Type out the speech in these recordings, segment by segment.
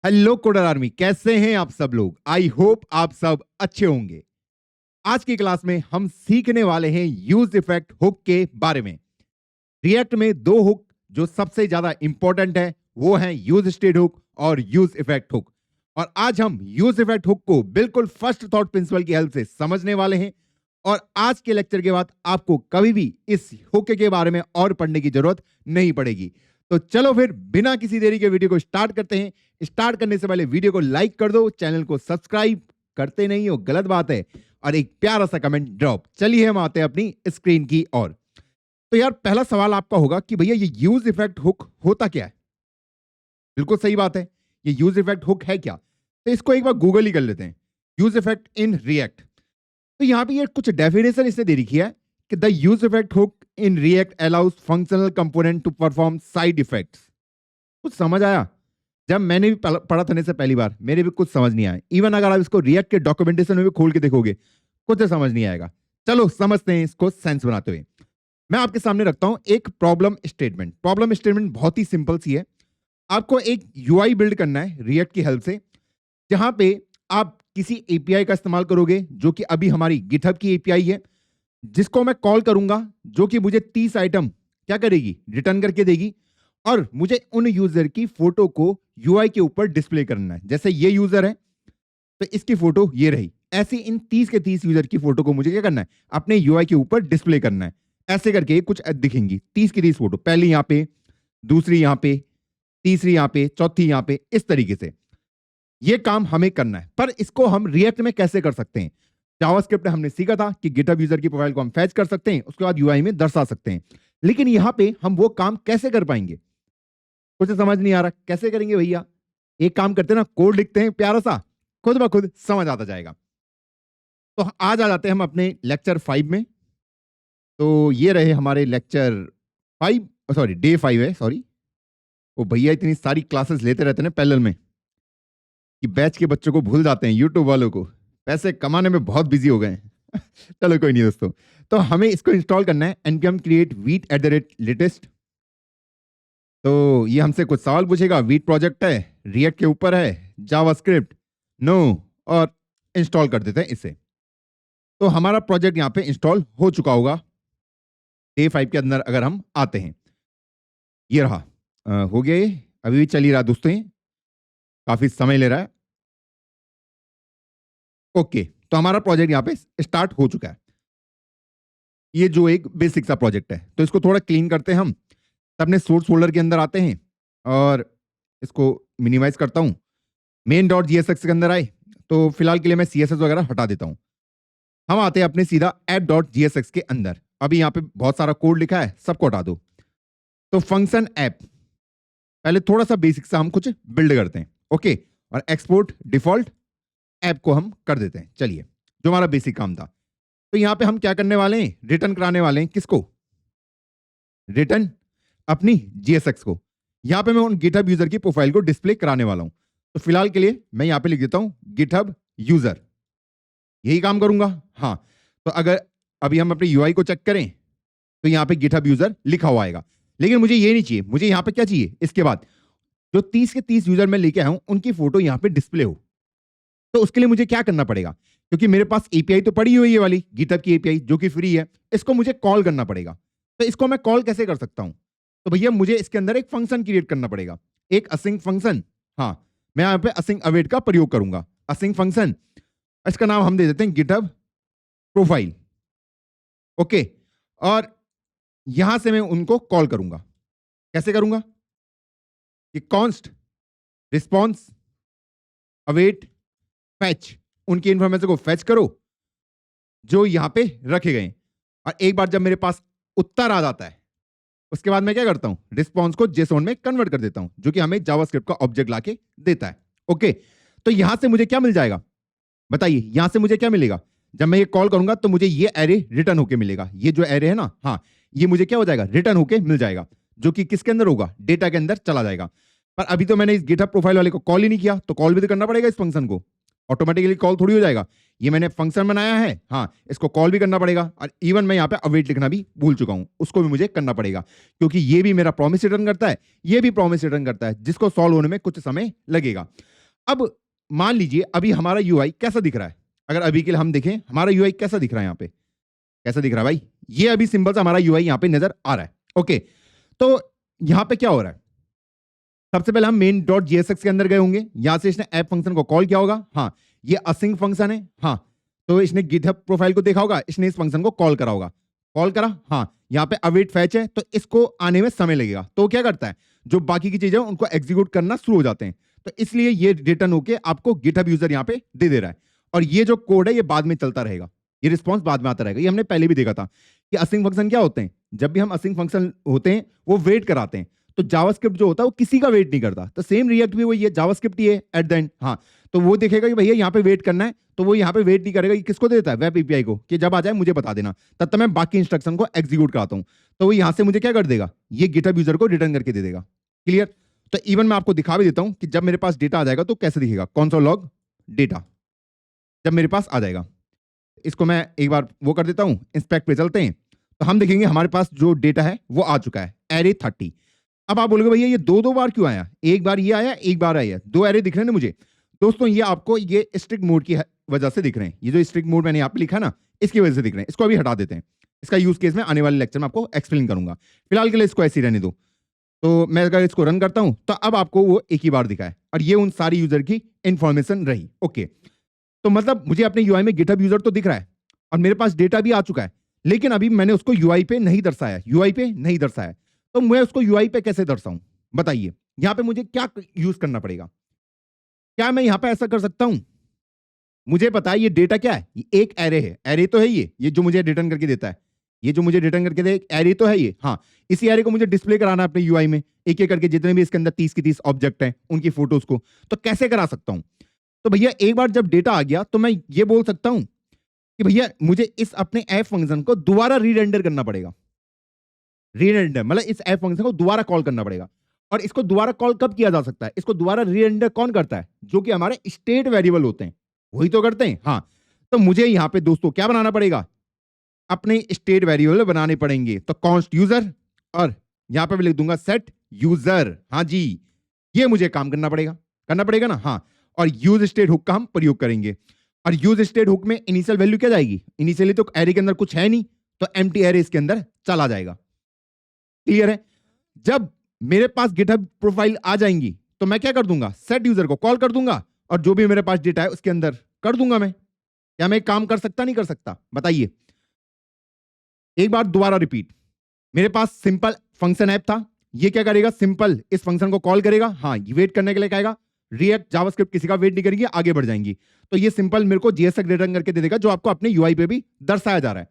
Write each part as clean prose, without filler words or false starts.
Hello coder army, कैसे हैं आप सब लोग। आई होप आप सब अच्छे होंगे। आज की क्लास में हम सीखने वाले हैं यूज इफेक्ट हुक के बारे में। रिएक्ट में दो हुक जो सबसे ज्यादा इंपॉर्टेंट है वो है यूज स्टेट हुक और यूज इफेक्ट हुक। और आज हम यूज इफेक्ट हुक को बिल्कुल फर्स्ट थॉट प्रिंसिपल की हेल्प से समझने वाले हैं। और आज के लेक्चर के बाद आपको कभी भी इस हुक के बारे में और पढ़ने की जरूरत नहीं पड़ेगी। तो चलो फिर बिना किसी देरी के वीडियो को स्टार्ट करते हैं। स्टार्ट करने से पहले वीडियो को लाइक कर दो, चैनल को सब्सक्राइब करते नहीं हो गलत बात है, और एक प्यारा सा कमेंट ड्रॉप। चलिए हम आते हैं अपनी स्क्रीन की ओर। तो यार पहला सवाल आपका होगा कि भैया ये यूज इफेक्ट हुक होता क्या है। बिल्कुल सही बात है, ये यूज इफेक्ट हुक है क्या। तो इसको एक बार गूगल ही कर लेते हैं, यूज इफेक्ट इन रिएक्ट। तो यहां पे ये कुछ डेफिनेशन इसने दे रखी है कि the use effect hook in React allows functional component to perform side effects. कुछ समझ आया? जब मैंने भी पढ़ा था से पहली बार मेरे भी कुछ समझ नहीं आया। इवन अगर आप इसको रिएक्ट के डॉक्यूमेंटेशन में भी खोल के देखोगे कुछ समझ नहीं आएगा। चलो समझते हैं इसको सेंस बनाते हुए। मैं आपके सामने रखता हूं एक प्रॉब्लम स्टेटमेंट। प्रॉब्लम स्टेटमेंट बहुत ही सिंपल सी है। आपको एक यूआई बिल्ड करना है रिएक्ट की हेल्प से, जहां पे आप किसी एपीआई का इस्तेमाल करोगे जो कि अभी हमारी गिटहब की एपीआई है, जिसको मैं कॉल करूंगा, जो कि मुझे 30 आइटम क्या करेगी, रिटर्न करके देगी। और मुझे उन यूजर की फोटो को यूआई के ऊपर डिस्प्ले करना है। जैसे ये यूजर है तो इसकी फोटो ये रही, ऐसे इन 30 के 30 यूजर की फोटो को मुझे क्या करना है, अपने यूआई के ऊपर डिस्प्ले करना है। ऐसे करके कुछ दिखेंगी 30 की 30 फोटो, पहली यहां पे, दूसरी यहां पे, तीसरी यहां पे, चौथी यहां पे, इस तरीके से ये काम हमें करना है। पर इसको हम रिएक्ट में कैसे कर सकते हैं। जावास्क्रिप्ट में हमने सीखा था कि गिटहब यूजर की प्रोफाइल को हम फैच कर सकते हैं, उसके बाद यूआई में दर्शा सकते हैं। लेकिन यहां पे हम वो काम कैसे कर पाएंगे, कुछ समझ नहीं आ रहा। कैसे करेंगे भैया? एक काम करते हैं ना, कोड लिखते हैं प्यारा सा, खुद ब खुद समझ आता जाएगा। तो आज आ जाते हैं हम अपने लेक्चर 5 में। तो ये रहे हमारे लेक्चर 5, सॉरी डे 5 है, सॉरी। वो भैया इतनी सारी क्लासेस लेते रहते हैं पैरेलल में कि बैच के बच्चों को भूल जाते हैं, यूट्यूब वालों को पैसे कमाने में बहुत बिजी हो गए हैं। चलो कोई नहीं दोस्तों। तो हमें इसको इंस्टॉल करना है npm create vite@latest। तो ये हमसे कुछ सवाल पूछेगा। वीट प्रोजेक्ट है, रिएक्ट के ऊपर है, जावास्क्रिप्ट नो, और इंस्टॉल कर देते हैं इसे। तो हमारा प्रोजेक्ट यहाँ पे इंस्टॉल हो चुका होगा। डे 5 के अंदर अगर हम आते हैं, ये रहा। हो गया, ये अभी भी चल ही रहा दोस्तों, ये काफी समय ले रहा है। ओके, तो हमारा प्रोजेक्ट यहाँ पे स्टार्ट हो चुका है। ये जो एक बेसिक सा प्रोजेक्ट है, तो इसको थोड़ा क्लीन करते हैं हम। अपने सोर्स फोल्डर के अंदर आते हैं और इसको मिनिमाइज करता हूं। main.jsx के अंदर आए तो फिलहाल के लिए मैं CSS वगैरह हटा देता हूं। हम आते हैं अपने सीधा app.jsx के अंदर। अभी यहाँ पे बहुत सारा कोड लिखा है, सबको हटा दो। तो फंक्शन ऐप, पहले थोड़ा सा बेसिक सा हम कुछ बिल्ड करते हैं। ओके, और एक्सपोर्ट डिफॉल्ट ऐप को हम कर देते हैं। चलिए, जो हमारा बेसिक काम था। तो यहाँ पे हम क्या करने वाले हैं, रिटर्न कराने वाले हैं किसको, रिटर्न अपनी GSX को। यहां पे मैं उन गिटहब यूजर की प्रोफाइल को डिस्प्ले कराने वाला हूं। तो फिलहाल के लिए मैं यहां पे लिख देता हूं गिटहब यूजर, यही काम करूंगा। हाँ, तो अगर अभी हम अपने यूआई को चेक करें तो यहां पे गिटहब यूजर लिखा हुआ आएगा। लेकिन मुझे ये नहीं चाहिए, मुझे यहां पे क्या चाहिए, इसके बाद जो 30 के 30 यूजर मैं लेके आया हूं उनकी फोटो यहां पे डिस्प्ले हो। तो उसके लिए मुझे क्या करना पड़ेगा, क्योंकि मेरे पास एपीआई तो पड़ी हुई है वाली गिटहब की एपीआई जो कि फ्री है, इसको मुझे कॉल करना पड़ेगा। तो इसको मैं कॉल कैसे कर सकता हूं, तो भैया मुझे इसके अंदर एक फंक्शन क्रिएट करना पड़ेगा, एक असिंक फंक्शन। हाँ, मैं यहां पे असिंक अवेट का प्रयोग करूंगा। असिंक फंक्शन, इसका नाम हम दे देते हैं गिटहब प्रोफाइल। ओके, और यहां से मैं उनको कॉल करूंगा। कैसे करूंगा कि कॉन्स्ट रिस्पॉन्स अवेट फैच, उनकी इंफॉर्मेशन को फैच करो जो यहां पे रखे गए। और एक बार जब मेरे पास उत्तर आ जाता है उसके बाद मैं क्या करता हूं, रिस्पॉन्स को जेसोन में कन्वर्ट कर देता हूं, जो कि हमें जावास्क्रिप्ट का ऑब्जेक्ट लाके देता है। ओके, तो यहां से मुझे क्या मिल जाएगा, बताइए यहां से मुझे क्या मिलेगा। जब मैं ये कॉल करूंगा तो मुझे ये एरे रिटर्न होके मिलेगा। ये जो एरे है ना, हाँ, ये मुझे क्या हो जाएगा, रिटर्न होके मिल जाएगा, जो कि किसके अंदर होगा, डेटा के अंदर चला जाएगा। पर अभी तो मैंने इस गिटहब प्रोफाइल वाले को कॉल ही नहीं किया, तो कॉल भी तो करना पड़ेगा इस फंक्शन को। ऑटोमेटिकली कॉल थोड़ी हो जाएगा, ये मैंने फंक्शन बनाया है, हाँ, इसको कॉल भी करना पड़ेगा। और इवन मैं यहाँ पे अवेट लिखना भी भूल चुका हूं, उसको भी मुझे करना पड़ेगा, क्योंकि ये भी मेरा प्रॉमिस रिटर्न करता है, ये भी प्रॉमिस रिटर्न करता है, जिसको सॉल्व होने में कुछ समय लगेगा। अब मान लीजिए अभी हमारा यूआई कैसा दिख रहा है, अगर अभी के लिए हम देखें हमारा यूआई कैसा दिख रहा है, यहाँ पे कैसा दिख रहा है भाई, ये अभी सिंपल सा हमारा यूआई यहाँ पे नजर आ रहा है। ओके, तो यहाँ पे क्या हो रहा है, सबसे पहले हम मेन डॉट जीएसएक्स के अंदर गए होंगे, यहां से इसने ऐप फंक्शन को कॉल किया होगा, हाँ ये असिंक फंक्शन है, हाँ तो इसने गिटहब प्रोफाइल को देखा होगा, इसने इस फंक्शन को कॉल करा होगा, कॉल करा, हाँ यहाँ पे अवेट फैच है, तो इसको आने में समय लगेगा, तो क्या करता है जो बाकी की चीजें उनको एग्जीक्यूट करना शुरू हो जाते हैं, तो इसलिए ये रिटर्न होके आपको गिटहब यूजर यहाँ पे दे रहा है, और ये जो कोड है ये बाद में चलता रहेगा, ये रिस्पॉन्स बाद में आता रहेगा। ये हमने पहले भी देखा था कि असिंक फंक्शन क्या होते हैं, जब भी हम असिंक फंक्शन होते हैं वो वेट कराते हैं, तो जावास्क्रिप्ट जो होता है वो किसी का वेट नहीं करता, तो सेम रिएक्ट भी वही है, जावास्क्रिप्ट ही है एट द एंड, हाँ तो वो देखेगा कि भैया यहाँ पे वेट करना है, तो वो यहाँ पे वेट नहीं करेगा, किसको देता है, वेब एपीआई को, कि जब आ जाए मुझे बता देना, तब तक मैं बाकी इंस्ट्रक्शन को एग्जीक्यूट कराता हूँ, तो वो यहाँ से मुझे क्या कर देगा, ये गिटहब यूजर को रिटर्न करके दे देगा। क्लियर, तो इवन मैं आपको दिखा भी देता हूँ कि जब मेरे पास डेटा आ जाएगा तो कैसे दिखेगा, कंसोल लॉग डेटा जब मेरे पास आ जाएगा, इसको मैं एक बार वो कर देता हूँ, इंस्पेक्ट पे चलते हैं, तो हम देखेंगे हमारे पास जो डेटा है वो आ चुका है, एरे 30। अब आप बोलोगे भैया ये दो बार क्यों आया, एक बार ये आया एक बार आया, दो एरे दिख रहे हैं ना मुझे, दोस्तों ये आपको ये स्ट्रिक्ट मोड की वजह से दिख रहे हैं, ये जो स्ट्रिक्ट मोड मैंने यहाँ पे लिखा ना इसकी वजह से दिख रहे हैं, इसको अभी हटा देते हैं, इसका यूज केस में आने वाले लेक्चर में आपको एक्सप्लेन करूंगा, फिलहाल के लिए इसको ऐसे ही रहने दो। तो मैं अगर इसको रन करता हूं तो अब आपको वो एक ही बार दिखा है, और ये उन सारी यूजर की इंफॉर्मेशन रही। ओके, तो मतलब मुझे अपने यूआई में गिटहब यूजर तो दिख रहा है और मेरे पास डेटा भी आ चुका है, लेकिन अभी मैंने उसको यूआई पे नहीं दर्शाया, यूआई पे नहीं दर्शाया, तो मैं उसको यूआई पे कैसे दर्शाऊं, बताइए यहां पे मुझे क्या यूज करना पड़ेगा, क्या मैं यहां पे ऐसा कर सकता हूं, मुझे पता है ये डेटा क्या है, ये एक एरे है, एरे तो है ये जो मुझे रिटर्न करके देता है, ये जो मुझे रिटर्न करके दे एरे तो है ये, हाँ इसी एरे को मुझे डिस्प्ले कराना है अपने यूआई में, एक एक करके जितने भी इसके अंदर 30 की 30 ऑब्जेक्ट हैं उनकी फोटोज को, तो कैसे करा सकता हूं, तो भैया एक बार जब डेटा आ गया तो मैं ये बोल सकता हूं कि भैया मुझे इस अपने ऐप फंक्शन को दोबारा रीरेंडर करना पड़ेगा, रीरेंडर मतलब इस ऐप फंक्शन को दोबारा कॉल करना पड़ेगा, और इसको दोबारा कॉल कब किया जा सकता है, इसको दोबारा रीरेंडर कौन करता है, जो कि हमारे स्टेट वेरिएबल होते हैं वही तो करते हैं, हाँ तो मुझे यहां पे दोस्तों क्या बनाना पड़ेगा, अपने स्टेट वेरिएबल बनाने पड़ेंगे, तो कॉन्स्ट यूजर, और यहां पे मैं लिख दूंगा सेट यूजर, हाँ जी ये मुझे काम करना पड़ेगा ना, हाँ और यूज स्टेट हुक का हम प्रयोग करेंगे, और यूज स्टेट हुक में इनिशियल वैल्यू क्या जाएगी, इनिशियली तो एरे के अंदर कुछ है नहीं, तो एम्प्टी एरे इसके अंदर चला जाएगा। क्लियर है, जब मेरे पास गिटहब प्रोफाइल आ जाएंगी तो मैं क्या कर दूंगा, सेट यूजर को कॉल कर दूंगा, और जो भी मेरे पास डेटा है उसके अंदर कर दूंगा मैं, क्या मैं काम कर सकता नहीं कर सकता, बताइए एक बार दोबारा रिपीट, मेरे पास सिंपल फंक्शन ऐप था, ये क्या करेगा, सिंपल इस फंक्शन को कॉल करेगा, हाँ ये वेट करने के लिए कहेगा, रिएक्ट जावास्क्रिप्ट किसी का वेट नहीं करेगी, आगे बढ़ जाएंगी, तो ये सिंपल मेरे को जीएसएक्स रिटर्न करके दे देगा, जो आपको अपने यूआई पे भी दर्शाया जा रहा है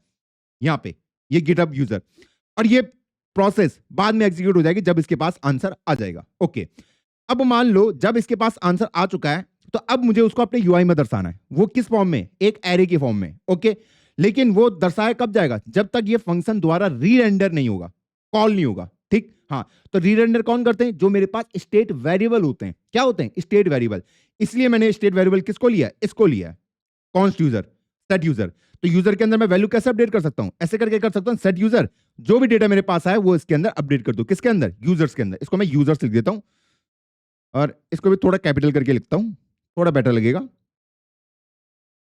यहाँ पे, ये गिटहब यूजर, और ये प्रोसेस बाद में एग्जीक्यूट हो जाएगी जब इसके पास आंसर आ जाएगा। ओके, अब मान लो जब इसके पास आंसर आ चुका है तो अब मुझे उसको अपने यूआई में दर्शाना है, वो किस फॉर्म में, एक एरे की फॉर्म में। ओके, लेकिन वो दर्शाया कब जाएगा, जब तक ये फंक्शन द्वारा रीरेंडर नहीं होगा, कॉल नहीं होगा, ठीक, हाँ तो रीरेंडर कौन करते हैं, जो मेरे पास स्टेट वेरिएबल होते हैं, क्या होते हैं, स्टेट वेरिएबल, इसलिए मैंने स्टेट वेरिएबल किसको लिया है, इसको लिया है, कॉन्स्ट यूजर, सेट यूजर, तो यूजर के अंदर मैं वैल्यू कैसे अपडेट कर सकता हूं, ऐसे करके कर सकता हूं, सेट यूजर, जो भी डेटा मेरे पास आए वो इसके अंदर अपडेट कर दो, किसके अंदर, यूजर्स के अंदर, इसको मैं यूजर्स लिख देता हूं, और इसको भी थोड़ा कैपिटल करके लिखता हूं, थोड़ा बेटर लगेगा,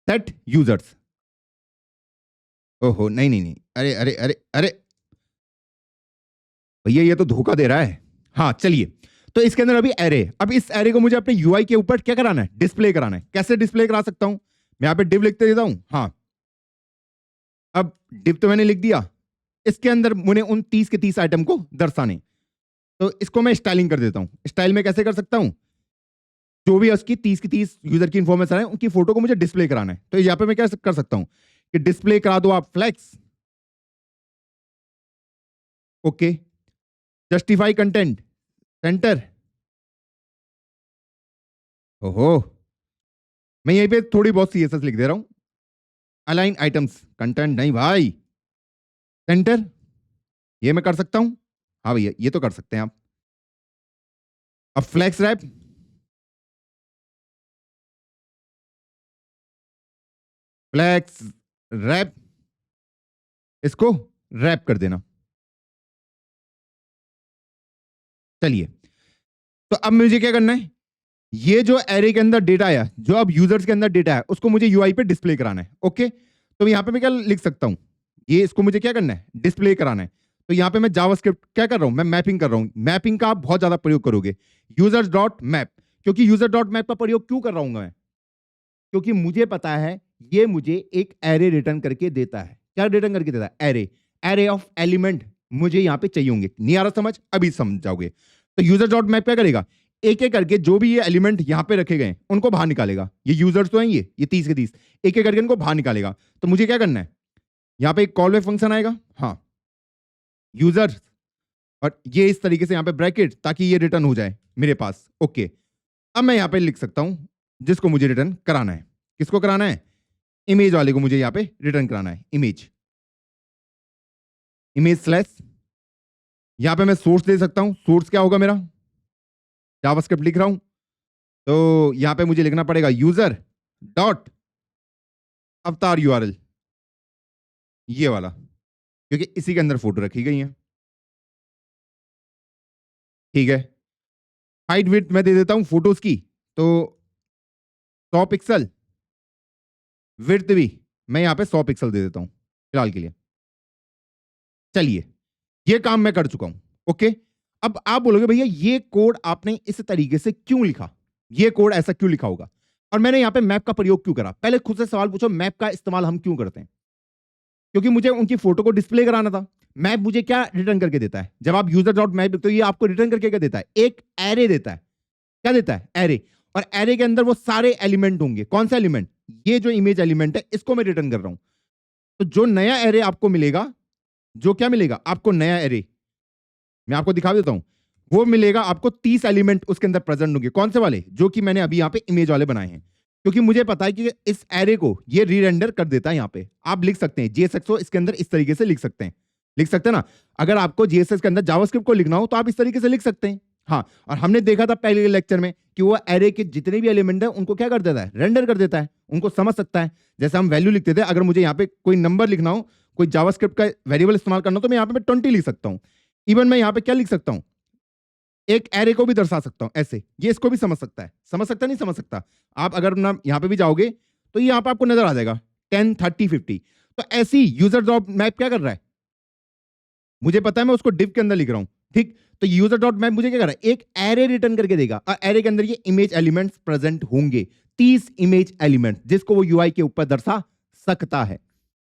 सेट यूजर्स, ओहो नहीं नहीं नहीं, अरे अरे अरे अरे भैया ये तो धोखा दे रहा है, हाँ चलिए, तो इसके अंदर अभी एरे, अब इस एरे को मुझे अपने यूआई के ऊपर क्या कराना है, डिस्प्ले कराना है, कैसे डिस्प्ले करा सकता हूं, मैं यहां पे डिव लिखते देता हूं, हाँ अब डिव तो मैंने लिख दिया, इसके अंदर मुझे उन 30 के 30 आइटम को दर्शाने, तो इसको मैं स्टाइलिंग कर देता हूं, स्टाइल में कैसे कर सकता हूं, जो भी उसकी 30 की 30 यूजर की इंफॉर्मेशन है उनकी फोटो को मुझे डिस्प्ले कराना है, तो यहाँ पे मैं क्या कर सकता हूं कि डिस्प्ले करा दो आप flex, okay, justify content center, ओहो मैं यहीं पे थोड़ी बहुत सीएसएस लिख दे रहा हूं, अलाइन आइटम्स कंटेंट नहीं भाई, सेंटर, ये मैं कर सकता हूं, हाँ भैया ये तो कर सकते हैं आप, अब फ्लेक्स रैप, फ्लेक्स रैप, इसको रैप कर देना, चलिए तो अब मुझे क्या करना है, ये जो एरे के अंदर डेटा है, जो अब यूजर्स के अंदर डेटा है, उसको मुझे यूआई पे डिस्प्ले कराना है। ओके, तो यहाँ पे मैं क्या लिख सकता हूं, ये इसको मुझे क्या करना है, डिस्प्ले कराना है। तो यहाँ पे मैं जावास्क्रिप्ट क्या कर रहा हूं, मैं मैपिंग कर रहा हूं। मैपिंग का आप बहुत ज्यादा प्रयोग करोगे, यूजर्स डॉट मैप। क्योंकि यूजर डॉट मैप का प्रयोग क्यों कर रहा हूं मैं, क्योंकि मुझे पता है ये मुझे एक एरे रिटर्न करके देता है। क्या रिटर्न करके देता है, एरे। एरे ऑफ एलिमेंट मुझे यहाँ पे चाहिए होंगे। नहीं आ रहा समझ, अभी समझाओगे। तो यूजर डॉट मैप क्या करेगा, एक एक करके जो भी ये एलिमेंट यहाँ पे रखे गए उनको बाहर निकालेगा। ये यूजर्स तो हैं, ये 30 के 30, एक एक करके इनको बाहर निकालेगा। तो मुझे क्या करना है, यहाँ पे एक कॉल बैक फंक्शन आएगा, हाँ, यूजर, और ये इस तरीके से यहाँ पे ब्रैकेट, ताकि ये रिटर्न हो जाए मेरे पास। ओके, अब मैं यहाँ पे लिख सकता हूं जिसको मुझे रिटर्न कराना है। किसको कराना है, इमेज वाले को मुझे यहाँ पे रिटर्न कराना है। इमेज, इमेज स्लैश, यहाँ पे मैं सोर्स दे सकता हूं। सोर्स क्या होगा मेरा, जावास्क्रिप्ट लिख रहा हूं, तो यहाँ पे मुझे लिखना पड़ेगा यूजर डॉट अवतार यूआरएल, ये वाला, क्योंकि इसी के अंदर फोटो रखी गई है। ठीक है, हाइट विड्थ मैं दे देता हूं फोटोज की, तो 100 पिक्सल, विड्थ भी मैं यहाँ पे 100 पिक्सल दे देता हूं फिलहाल के लिए। चलिए, ये काम मैं कर चुका हूं। ओके, अब आप बोलोगे भैया ये कोड आपने इस तरीके से क्यों लिखा, ये कोड ऐसा क्यों लिखा होगा, और मैंने यहां पे मैप का प्रयोग क्यों करा। पहले खुद से सवाल पूछो, मैप का इस्तेमाल हम क्यों करते हैं। क्योंकि मुझे उनकी फोटो को डिस्प्ले कराना था। मैप मुझे क्या रिटर्न करके देता है, जब आप यूजर डॉट मैप, तो ये आपको रिटर्न करके क्या देता है, एक एरे देता है। क्या देता है, एरे। और एरे के अंदर वो सारे एलिमेंट होंगे। कौन सा एलिमेंट, ये जो इमेज एलिमेंट है, इसको मैं रिटर्न कर रहा हूं। तो जो नया एरे आपको मिलेगा, जो क्या मिलेगा आपको, नया एरे, मैं आपको दिखा देता हूं, वो मिलेगा आपको 30 एलिमेंट उसके अंदर प्रेजेंट होंगे। कौन से वाले, जो कि मैंने अभी यहां पे इमेज वाले बनाए हैं। क्योंकि मुझे पता है कि इस एरे को ये रीरेंडर कर देता है। यहां पे आप लिख सकते हैं जीएसएक्स को इसके अंदर इस तरीके से लिख सकते हैं, लिख सकते हैं ना। अगर आपको जीएसएक्स के अंदर जावास्क्रिप्ट को लिखना हो तो आप इस तरीके से लिख सकते हैं। हाँ, और हमने देखा था पहले लेक्चर में कि वो एरे के जितने भी एलिमेंट है उनको क्या कर देता है, रेंडर कर देता है, उनको समझ सकता है। जैसे हम वैल्यू लिखते थे, अगर मुझे यहाँ पे कोई नंबर लिखना हो, कोई जावास्क्रिप्ट का वेरिएबल इस्तेमाल करना हो, तो मैं यहाँ पे 20 लिख सकता हूँ। इवन मैं यहाँ पे क्या लिख सकता हूँ, एक एरे को भी दर्शा सकता हूं ऐसे। ये इसको भी समझ सकता है, समझ सकता नहीं समझ सकता। आप अगर ना यहाँ पे भी जाओगे तो यहाँ पे आपको नजर आ जाएगा 10, 30, 50। तो ऐसी यूजर डॉट मैप क्या कर रहा है, मुझे पता है मैं उसको डिव के अंदर लिख रहा हूं। ठीक, तो यूजर डॉट मैप मुझे क्या कर रहा है, एक एरे रिटर्न करके देगा, और एरे के अंदर ये इमेज एलिमेंट्स प्रेजेंट होंगे, 30 इमेज एलिमेंट, जिसको वो यूआई के ऊपर दर्शा सकता है।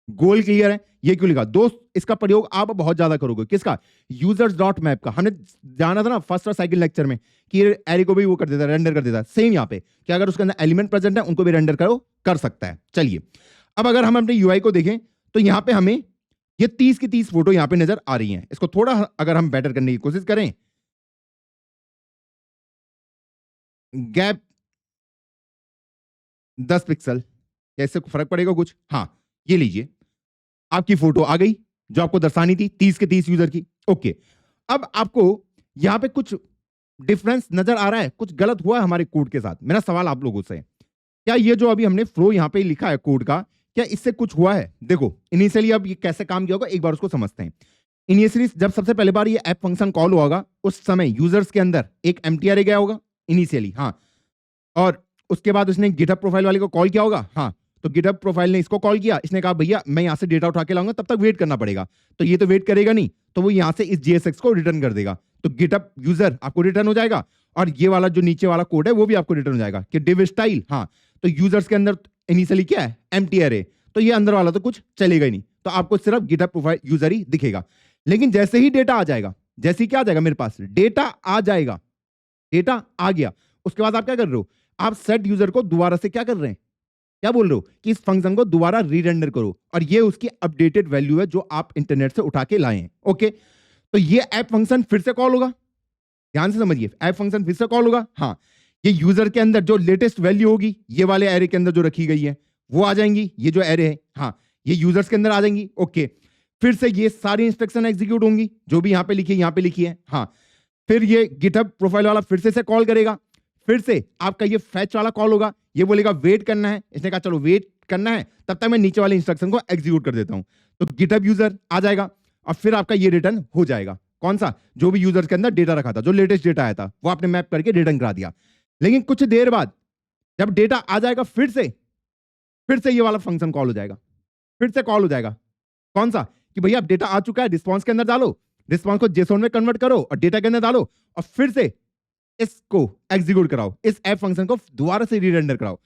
गोल क्लियर है। ये क्यों लिखा दोस्त, इसका प्रयोग आप बहुत ज्यादा करोगे। किसका, यूजर्स डॉट मैप का। हमने जाना था ना फर्स्ट और सेकंड लेक्चर में कि एरे को भी वो कर देता है, रेंडर कर देता है। सेम यहाँ पे कि अगर उसके अंदर एलिमेंट प्रेजेंट है उनको भी रेंडर करो, कर सकता है। चलिए, अब अगर हम अपने यूआई को देखें तो यहाँ पे हमें ये 30 की 30 फोटो यहाँ पे नजर आ रही हैं। इसको थोड़ा अगर हम बेटर करने की कोशिश करें, गैप 10 पिक्सल, क्या इससे फर्क पड़ेगा कुछ, हाँ, ये लीजिए आपकी फोटो आ गई जो आपको दर्शानी थी 30 के 30 यूजर की। ओके, अब आपको यहां पे कुछ डिफरेंस नजर आ रहा है, कुछ गलत हुआ है हमारे कोड के साथ। मेरा सवाल आप लोगों से है, क्या ये जो अभी हमने फ्लो यहां पे लिखा है कोड का, क्या इससे कुछ हुआ है। देखो इनिशियली अब ये कैसे काम किया होगा एक बार उसको समझते हैं। इनिशियली जब सबसे पहले बार ये ऐप फंक्शन कॉल हुआ होगा, उस समय यूजर्स के अंदर एक एम्प्टी अरे गया होगा इनिशियली, हाँ, और उसके बाद उसने गिटहब प्रोफाइल वाले को कॉल किया होगा, हाँ। तो गिटहब प्रोफाइल ने इसको कॉल किया, इसने कहा भैया मैं यहां से डेटा उठा के लाऊंगा, तब तक वेट करना पड़ेगा। तो ये तो वेट करेगा नहीं, तो वो यहां से इस जीएसएक्स को रिटर्न कर देगा। तो गिटहब यूजर आपको रिटर्न हो जाएगा, और ये वाला जो नीचे वाला कोड है वो भी आपको रिटर्न हो जाएगा कि डिव स्टाइल, हाँ। तो यूजर्स के अंदर इनिशियली क्या है, एम्प्टी अरे, तो ये अंदर वाला तो कुछ चलेगा ही नहीं, तो आपको सिर्फ गिटहब प्रोफाइल यूजर ही दिखेगा। लेकिन जैसे ही डेटा आ जाएगा, जैसे ही क्या आ जाएगा मेरे पास, डेटा आ जाएगा, डेटा आ गया, उसके बाद आप क्या कर रहे हो, आप सेट यूजर को दोबारा से क्या कर रहे हैं, क्या बोल रहे हो कि इस फंक्शन को दोबारा रीरेंडर करो, और ये उसकी अपडेटेड वैल्यू है जो आप इंटरनेट से उठा के लाए हैं। ओके, तो ये ऐप फंक्शन फिर से कॉल होगा, ध्यान से समझिए, ऐप फंक्शन फिर से कॉल होगा, हाँ। ये यूजर के अंदर जो लेटेस्ट वैल्यू होगी, ये वाले एरे के अंदर जो रखी गई है वो आ जाएंगी, ये जो एरे है, हाँ, ये यूजर्स के अंदर आ जाएंगी। ओके, फिर से ये सारी इंस्ट्रक्शन एग्जीक्यूट होंगी जो भी यहाँ पे लिखी है, हाँ। फिर ये गिटहब प्रोफाइल वाला फिर से कॉल करेगा, फिर से आपका ये फैच वाला कॉल होगा, ये बोलेगा वेट करना है, इसने कहा चलो वेट करना है, तब तक मैं नीचे वाले इंस्ट्रक्शन को एग्जीक्यूट कर देता हूं। तो गिटहब यूजर आ जाएगा, और फिर आपका ये रिटर्न हो जाएगा। कौन सा, जो भी यूजर के अंदर डेटा रखा था, जो लेटेस्ट डेटा आया था वो आपने मैप करके रिटर्न करा दिया। लेकिन कुछ देर बाद जब डेटा आ जाएगा फिर से ये वाला फंक्शन कॉल हो जाएगा, फिर से कॉल हो जाएगा। कौन सा? कि भैया अब डेटा आ चुका है, रिस्पॉन्स के अंदर डालो, रिस्पॉन्स को जेसोन में कन्वर्ट करो और डेटा के अंदर डालो और फिर से इसको एग्जीक्यूट कराओ, इस ऐप फंक्शन को दोबारा से रीरेंडर कराओ।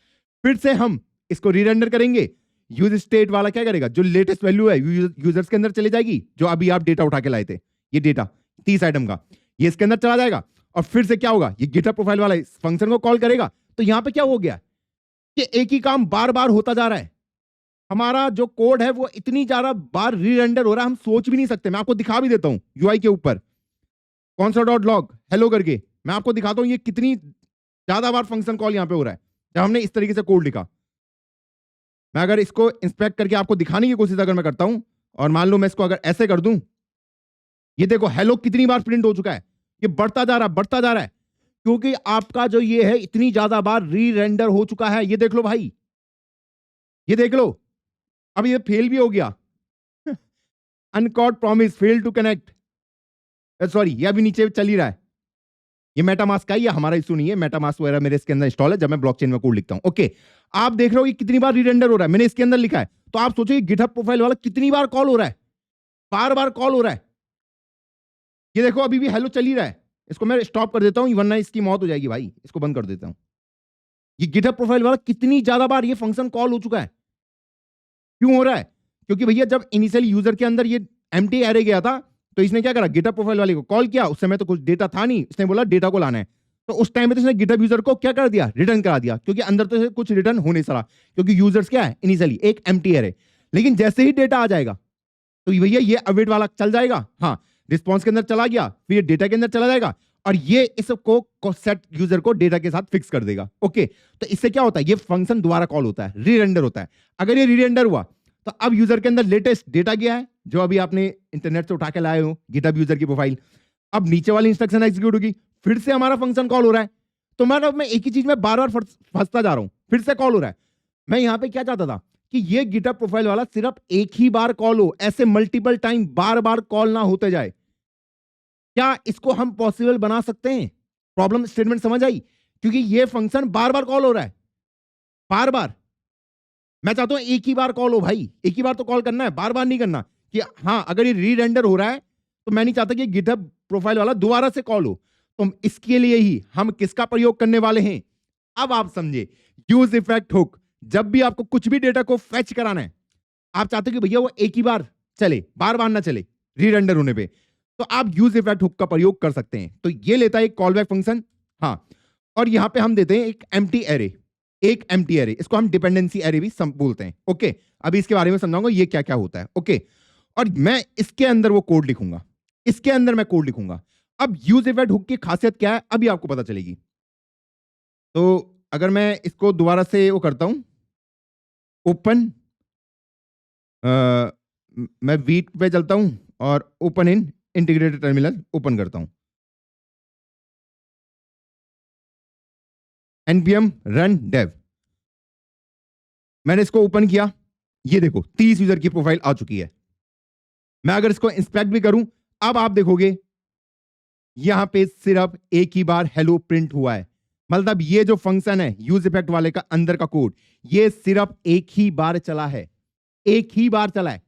फिर से हम इसको रीरेंडर करेंगे। यूज स्टेट वाला क्या करेगा? जो लेटेस्ट वैल्यू है यूजर्स के अंदर चले जाएगी, जो अभी आप डेटा उठा के लाए थे, ये डेटा 30 आइटम का, ये इसके अंदर चला जाएगा और फिर से क्या होगा? ये गिटहब प्रोफाइल वाला इस फंक्शन को कॉल करेगा। तो यहां पे क्या हो गया कि एक ही काम बार बार होता जा रहा है। हमारा जो कोड है वो इतनी ज्यादा बार रीरेंडर हो रहा है, हम सोच भी नहीं सकते। मैं आपको दिखा भी देता हूं यूआई के ऊपर console.log हेलो करके मैं आपको दिखाता हूं ये कितनी ज्यादा बार फंक्शन कॉल यहां पे हो रहा है जब हमने इस तरीके से कोड लिखा। मैं अगर इसको इंस्पेक्ट करके आपको दिखाने की कोशिश अगर मैं करता हूं और मान लो मैं इसको अगर ऐसे कर दूं, ये देखो हेलो कितनी बार प्रिंट हो चुका है, ये बढ़ता जा रहा है क्योंकि आपका जो ये है इतनी ज्यादा बार री रेंडर हो चुका है। ये देख लो भाई, ये देख लो, अब ये फेल भी हो गया। Uncaught promise fail to connect, sorry ये अभी नीचे चल ही रहा है। ये मेटामास्क का ही, ये हमारा इशू नहीं है। मेटामास्क वगैरह मेरे इसके अंदर इंस्टॉल है जब मैं ब्लॉकचेन में कोड लिखता हूं। ओके, आप देख रहे हो ये कितनी बार रीरेंडर हो रहा है, मैंने इसके अंदर लिखा है। तो आप सोचो गिटहब प्रोफाइल वाला कितनी बार कॉल हो रहा है, बार बार कॉल हो रहा है। ये देखो अभी भी हेलो चल ही रहा है। इसको मैं स्टॉप कर देता हूं वरना इसकी मौत हो जाएगी भाई, इसको बंद कर देता हूं। ये गिटहब प्रोफाइल वाला कितनी ज्यादा बार ये फंक्शन कॉल हो चुका है। क्यों हो रहा है? क्योंकि भैया जब इनिशियल यूजर के अंदर ये एम्प्टी एरे गया था तो इसने क्या करा, गिटहब प्रोफाइल वाले को कॉल किया। उस समय तो कुछ डेटा था नहीं, इसने बोला डेटा को लाना है। तो उस टाइम में तो इसने गिटहब यूजर को क्या कर दिया, रिटर्न करा दिया, क्योंकि अंदर तो कुछ रिटर्न हो नहीं सका, क्योंकि यूजर्स क्या है इनिशियली एक एम्प्टी एरे। लेकिन जैसे ही डेटा आ जाएगा तो भैया ये अवेट वाला चल जाएगा, हाँ रिस्पॉन्स के अंदर चला गया, फिर डेटा के अंदर चला जाएगा और ये इसको सेट यूजर को डेटा के साथ फिक्स कर देगा। ओके, तो इससे क्या होता है, ये फंक्शन दोबारा कॉल होता है, रीरेंडर होता है। अगर ये रीरेंडर हुआ तो अब यूजर के अंदर लेटेस्ट डेटा गया है जो अभी आपने इंटरनेट से उठा के लाए हो, गिटहब यूजर की प्रोफाइल। अब नीचे वाली इंस्ट्रक्शन एग्जीक्यूट होगी, फिर से हमारा फंक्शन कॉल हो रहा है। तो मैं एक ही चीज में बार बार फंसता जा रहा हूं, फिर से कॉल हो रहा है। मैं यहां पे क्या चाहता था कि ये गिटहब प्रोफाइल वाला सिर्फ एक ही बार कॉल हो, ऐसे मल्टीपल टाइम बार बार कॉल ना होते जाए। क्या इसको हम पॉसिबल बना सकते हैं? प्रॉब्लम स्टेटमेंट समझ आई? क्योंकि ये फंक्शन बार बार कॉल हो रहा है, बार बार। मैं चाहता हूं एक ही बार कॉल हो भाई, एक ही बार तो कॉल करना है, बार बार नहीं करना कि हाँ अगर ये रीरेंडर हो रहा है तो मैं नहीं चाहता कि गिटहब प्रोफाइल वाला दोबारा से कॉल हो। तो इसके लिए ही हम किसका प्रयोग करने वाले हैं, अब आप समझे, यूज इफेक्ट हुक। जब भी आपको कुछ भी डेटा को फेच कराना है, आप चाहते हो कि भैया वो एक ही बार चले, बार बार ना चले रीरेंडर होने पे, तो आप यूज इफेक्ट हुक का प्रयोग कर सकते हैं। तो ये लेता है एक कॉल बैक फंक्शन, हाँ, और यहां पे हम देते हैं एक एम्प्टी एरे, एक एम्प्टी एरे, इसको हम डिपेंडेंसी एरे भी बोलते हैं। ओके, अभी इसके बारे में समझाऊंगा ये क्या क्या होता है। ओके, और मैं इसके अंदर वो कोड लिखूंगा, इसके अंदर मैं कोड लिखूंगा। अब यूज इफेक्ट हुक की खासियत क्या है अभी आपको पता चलेगी। तो अगर मैं इसको दोबारा से वो करता हूं, ओपन, मैं वीट पे चलता हूं और open in integrated terminal open करता हूं, npm run dev। मैंने इसको ओपन किया, ये देखो 30 यूजर की प्रोफाइल आ चुकी है। मैं अगर इसको इंस्पेक्ट भी करूं, अब आप देखोगे यहां पे सिर्फ एक ही बार हेलो प्रिंट हुआ है। मतलब ये जो फंक्शन है यूज इफेक्ट वाले का अंदर का कोड, ये सिर्फ एक ही बार चला है, एक ही बार चला है,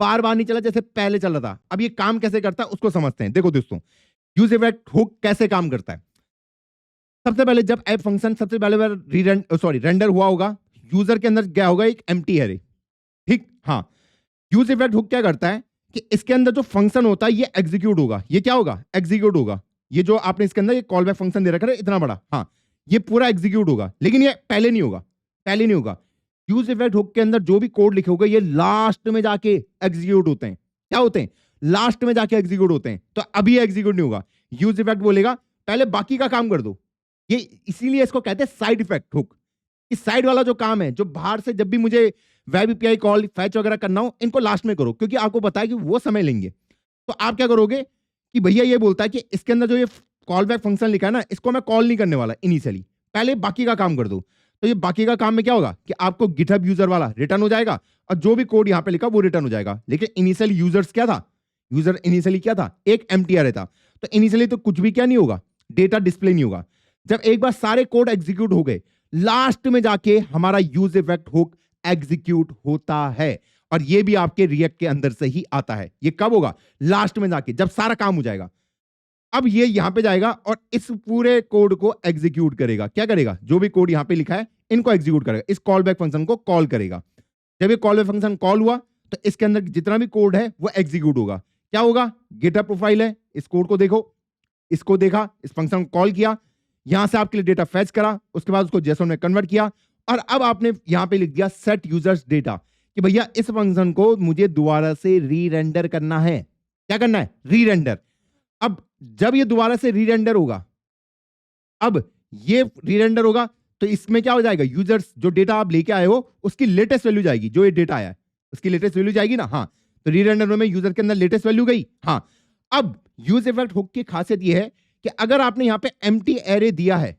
बार बार नहीं चला जैसे पहले चल रहा था। अब ये काम कैसे करता है उसको समझते हैं। देखो दोस्तों, यूज इफेक्ट हुक कैसे काम करता है। सबसे पहले जब ऐप फंक्शन सबसे पहले रेंडर हुआ होगा, यूजर के अंदर गया होगा एक एम्प्टी एरे, ठीक, हाँ। यूज इफेक्ट हुक क्या करता है कि इसके अंदर जो फंक्शन होता है ये एग्जीक्यूट होगा। ये क्या होगा, एग्जीक्यूट होगा। ये जो आपने इसके अंदर ये कॉल बैक फंक्शन दे रखा है इतना बड़ा, हाँ, ये पूरा एग्जीक्यूट होगा, लेकिन ये पहले नहीं होगा, पहले नहीं होगा। यूज इफेक्ट हुक के अंदर जो भी कोड लिखे होगा ये लास्ट में जाके एग्जीक्यूट होते हैं। क्या होते हैं, लास्ट में जाके एग्जीक्यूट होते हैं। तो अभी एग्जीक्यूट नहीं होगा, यूज इफेक्ट बोलेगा पहले बाकी का काम कर दो। ये इसीलिए इसको कहते हैं साइड इफेक्ट हुक। इस साइड वाला जो काम है, जो बाहर से जब भी मुझे वेब एपीआई कॉल फैच वगैरह करना हो, इनको लास्ट में करो, क्योंकि आपको पता है कि वो समय लेंगे। तो आप क्या करोगे कि भैया ये बोलता है कि इसके अंदर जो ये कॉल बैक फंक्शन लिखा है ना, इसको मैं कॉल नहीं करने वाला इनिशियली, पहले बाकी का काम कर दो। तो ये बाकी का काम में क्या होगा कि आपको गिटहब यूजर वाला रिटर्न हो जाएगा और जो भी कोड यहां पे लिखा वो रिटर्न हो जाएगा। लेकिन इनिशियली यूजर्स क्या था, यूजर इनिशियली क्या था, एक एम्प्टी एरे था। तो इनिशियली तो कुछ भी क्या नहीं होगा, डेटा डिस्प्ले नहीं होगा। जब एक बार सारे कोड एग्जीक्यूट हो गए, लास्ट में जाके हमारा यूज इफेक्ट हुक एग्जीक्यूट होता है। और ये भी आपके रिएक्ट के अंदर से ही आता है। ये कब होगा? लास्ट में जाके, जब सारा काम हो जाएगा। अब ये यहां पे जाएगा और इस पूरे कोड को एग्जीक्यूट करेगा। क्या करेगा? जो भी कोड यहां पे लिखा है इनको एग्जीक्यूट करेगा, इस कॉल बैक फंक्शन को कॉल करेगा। जब ये कॉल बैक फंक्शन कॉल हुआ तो इसके अंदर जितना भी कोड है वो एग्जीक्यूट होगा। क्या होगा? गिटहब प्रोफाइल है, इस कोड को देखो, इसको देखा, इस फंक्शन को कॉल किया, यहां से आपके लिए डेटा फैच करा, उसके बाद उसको जेसोन में कन्वर्ट किया, और अब आपने यहां पे लिख दिया सेट यूजर्स डेटा कि भैया इस फंक्शन को मुझे दोबारा से री रेंडर करना है। क्या करना है? री रेंडर। अब जब ये दोबारा से री रेंडर होगा, अब ये री रेंडर होगा तो इसमें क्या हो जाएगा? यूजर्स जो डेटा आप लेके आए हो उसकी लेटेस्ट वैल्यू जाएगी, जो ये डेटा आया है उसकी लेटेस्ट वैल्यू जाएगी ना। हाँ, तो री रेंडर में यूजर के अंदर लेटेस्ट वैल्यू गई। हाँ, अब यूज इफेक्ट हुक की खासियत यह है कि अगर आपने यहां पे एम्प्टी एरे दिया है,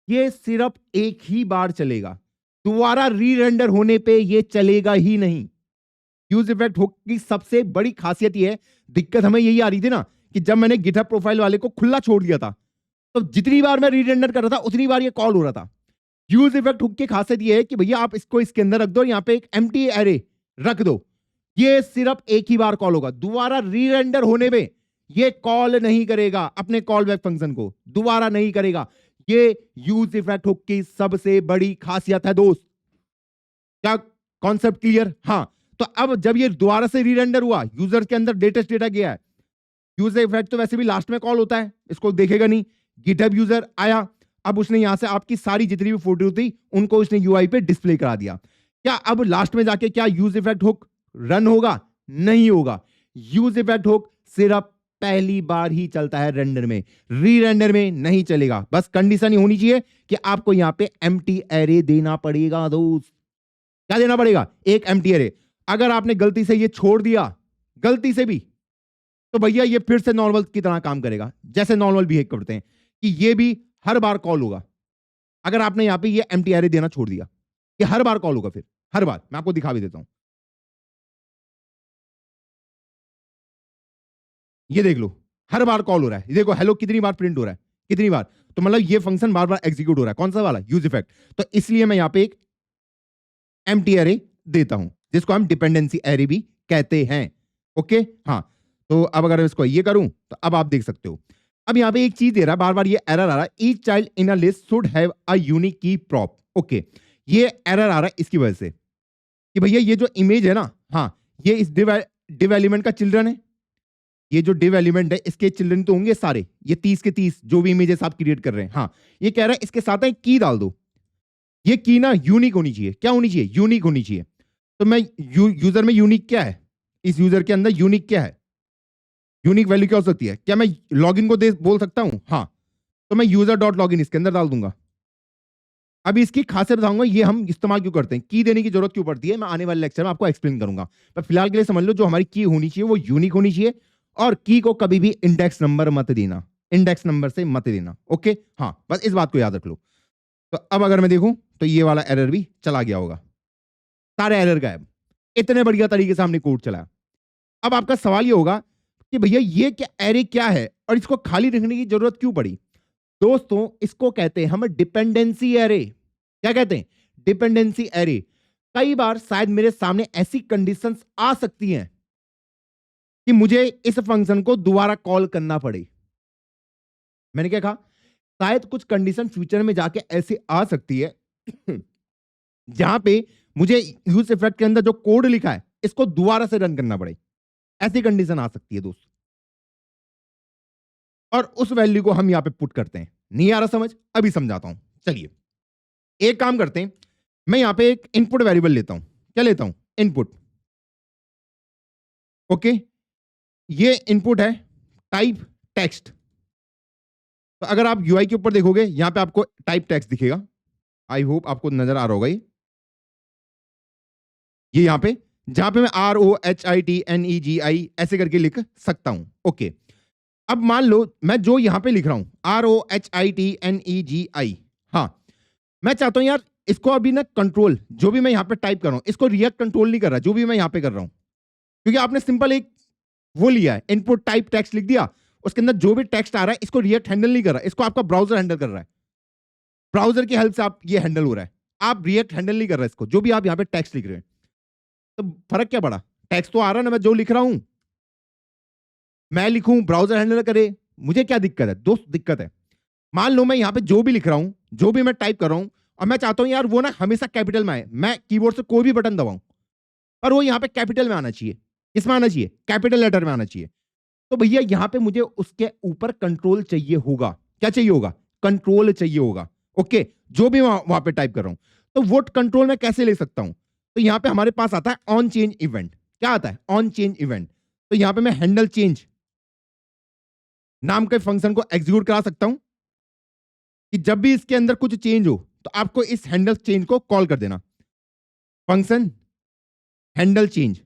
ये सिर्फ एक ही बार चलेगा, दोबारा री रेंडर होने पे ये चलेगा ही नहीं। यूज इफेक्ट हुक की सबसे बड़ी खासियत ये है, दिक्कत हमें यही आ रही थी ना कि जब मैंने गिटहब प्रोफाइल वाले को खुला छोड़ दिया था तो जितनी बार मैं री रेंडर कर रहा था उतनी बार ये कॉल हो रहा था। यूज इफेक्ट हुक की खासियत ये है कि भैया आप इसको इसके अंदर रख दो, यहां पे एक एम्प्टी एरे रख दो, ये सिर्फ एक ही बार कॉल होगा, दोबारा री रेंडर होने में ये कॉल नहीं करेगा, अपने कॉल बैक फंक्शन को दोबारा नहीं करेगा। ये यूज इफेक्ट हुक की सबसे बड़ी खासियत है दोस्त। क्या कॉन्सेप्ट क्लियर? हाँ, तो अब जब ये दोबारा से री रेंडर हुआ, यूजर के अंदर लेटेस्ट डेटा गया है, यूजर इफेक्ट तो वैसे भी लास्ट में कॉल होता है, इसको देखेगा नहीं। गिटहब यूजर आया, अब उसने यहां से आपकी सारी जितनी भी फोटो थी उनको उसने यूआई पे डिस्प्ले करा दिया। क्या अब लास्ट में जाके क्या यूज इफेक्ट हुक रन होगा? नहीं होगा। यूज इफेक्ट हुक सिर्फ पहली बार ही चलता है रेंडर में, री रेंडर में नहीं चलेगा। बस कंडीशन ही होनी चाहिए कि आपको यहां पे एम्प्टी एरे देना पड़ेगा दोस्त। क्या देना पड़ेगा? एक एम्प्टी एरे। अगर आपने गलती से ये छोड़ दिया, गलती से भी, तो भैया ये फिर से नॉर्मल की तरह काम करेगा, जैसे नॉर्मल बिहेव करते हैं कि ये भी हर बार कॉल होगा। अगर आपने यहां पे ये एम्प्टी एरे देना छोड़ दिया, ये हर बार कॉल होगा, फिर हर बार। मैं आपको दिखा भी देता हूं, ये देख लो, हर बार कॉल हो रहा है। ये देखो हेलो कितनी बार प्रिंट हो रहा है, कितनी बार, तो मतलब ये फंक्शन बार बार एग्जीक्यूट हो रहा है। कौन सा वाला? Use effect. तो इसलिए मैं यहां पे एक एम्प्टी एरे देता हूं, जिसको हम डिपेंडेंसी एरे भी कहते हैं। ओके, हाँ। तो अब अगर इसको ये करूं तो अब आप देख सकते हो, अब यहां पे एक चीज दे रहा है, बार बार ये एरर आ रहा है, each child in a list should have a unique की प्रॉप। ओके, ये एरर आ रहा है इसकी वजह से कि भैया ये जो इमेज है ना, हाँ, ये इस डिव एलिमेंट का चिल्ड्रन है। ये जो डिव एलिमेंट है इसके चिल्ड्रन तो होंगे सारे, ये 30 के 30 जो भी इमेजेस आप क्रिएट कर रहे हैं। हाँ, ये कह रहा है इसके साथ एक की डाल दो, ये की ना यूनिक होनी चाहिए। क्या होनी चाहिए? यूनिक होनी चाहिए। तो मैं यूजर में यूनिक क्या है, इस यूजर के अंदर यूनिक क्या है, यूनिक वैल्यू क्या हो सकती है? क्या मैं लॉगिन को दे बोल सकता हूं? हाँ, तो मैं यूजर डॉट लॉगिन इसके अंदर डाल दूंगा। अभी इसकी खासियत बताऊंगा, ये हम इस्तेमाल क्यों करते हैं, की देने की जरूरत क्यों पड़ती है, मैं आने वाले लेक्चर में आपको एक्सप्लेन करूंगा। पर फिलहाल के लिए समझ लो, जो हमारी की होनी चाहिए वो यूनिक होनी चाहिए, और की को कभी भी इंडेक्स नंबर मत देना, इंडेक्स नंबर से मत देना। ओके, हाँ, बस इस बात को याद रख लो। तो अब अगर मैं देखूं तो ये वाला एरर भी चला गया होगा, सारे एरर गायब। इतने बढ़िया तरीके से हमने कोड चलाया। अब आपका सवाल ये होगा कि भैया ये क्या एरे क्या है और इसको खाली रखने की जरूरत क्यों पड़ी? दोस्तों, इसको कहते हैं हम डिपेंडेंसी एरे। क्या कहते हैं? Dependency array. कई बार शायद मेरे सामने ऐसी कंडीशंस आ सकती हैं कि मुझे इस फंक्शन को दोबारा कॉल करना पड़े। मैंने क्या कहा? शायद कुछ कंडीशन फ्यूचर में जाके ऐसे आ सकती है जहां पे मुझे यूज इफेक्ट के अंदर जो कोड लिखा है इसको दोबारा से रन करना पड़े। ऐसी कंडीशन आ सकती है दोस्त, और उस वैल्यू को हम यहां पे पुट करते हैं। नहीं आ रहा समझ? अभी समझाता हूं। चलिए एक काम करते हैं, मैं यहां पे एक इनपुट वेरिएबल लेता हूं। क्या लेता हूं? इनपुट। ओके, ये इनपुट है टाइप टेक्स्ट। तो अगर आप यूआई के ऊपर देखोगे, यहां पे आपको टाइप टेक्स्ट दिखेगा। आई होप आपको नजर आ रहा होगा। ये यहां पे, जहां पे मैं ROHITNEGI ऐसे करके लिख सकता हूं। ओके, अब मान लो मैं जो यहां पे लिख रहा हूं ROHITNEGI, हाँ, मैं चाहता हूं यार इसको अभी ना कंट्रोल, जो भी मैं यहां पे टाइप कर रहा हूं इसको रिएक्ट कंट्रोल नहीं कर रहा, जो भी मैं यहां पे कर रहा हूं, क्योंकि आपने सिंपल एक वो लिया है, इनपुट टाइप टेक्स्ट लिख दिया, उसके अंदर जो भी टेक्स्ट आ रहा है इसको रिएक्ट हैंडल नहीं कर रहा है, इसको आपका ब्राउजर हैंडल कर रहा है। ब्राउजर की हेल्प से आप ये हैंडल हो रहा है, आप रिएक्ट हैंडल नहीं कर रहा है इसको, जो भी आप यहाँ पे टेक्स्ट लिख रहे हैं। तो फर्क क्या पड़ा, टेक्स्ट तो आ रहा है ना, मैं जो लिख रहा हूं मैं लिखूं, ब्राउजर हैंडल करे, मुझे क्या दिक्कत है दोस्त? दिक्कत है, मान लो मैं यहाँ पे जो भी लिख रहा हूं, जो भी मैं टाइप कर रहा हूं, और मैं चाहता हूं यार वो ना हमेशा कैपिटल में आए, मैं कीबोर्ड से कोई भी बटन दबाऊं पर वो यहाँ पे कैपिटल में आना चाहिए। किसमें आना चाहिए? कैपिटल लेटर में आना चाहिए। तो भैया यहाँ पे मुझे उसके ऊपर कंट्रोल चाहिए होगा। क्या चाहिए होगा? कंट्रोल चाहिए होगा। ओके, जो भी वहां पे टाइप कर रहा हूं, तो वो कंट्रोल मैं कैसे ले सकता हूं? तो यहाँ पे हमारे पास आता है ऑन चेंज इवेंट। क्या आता है? On change event. तो यहाँ पे मैं हैंडल चेंज नाम के फंक्शन को एग्जीक्यूट करा सकता हूं कि जब भी इसके अंदर कुछ चेंज हो तो आपको इस हैंडल चेंज को कॉल कर देना, फंक्शन हैंडल चेंज।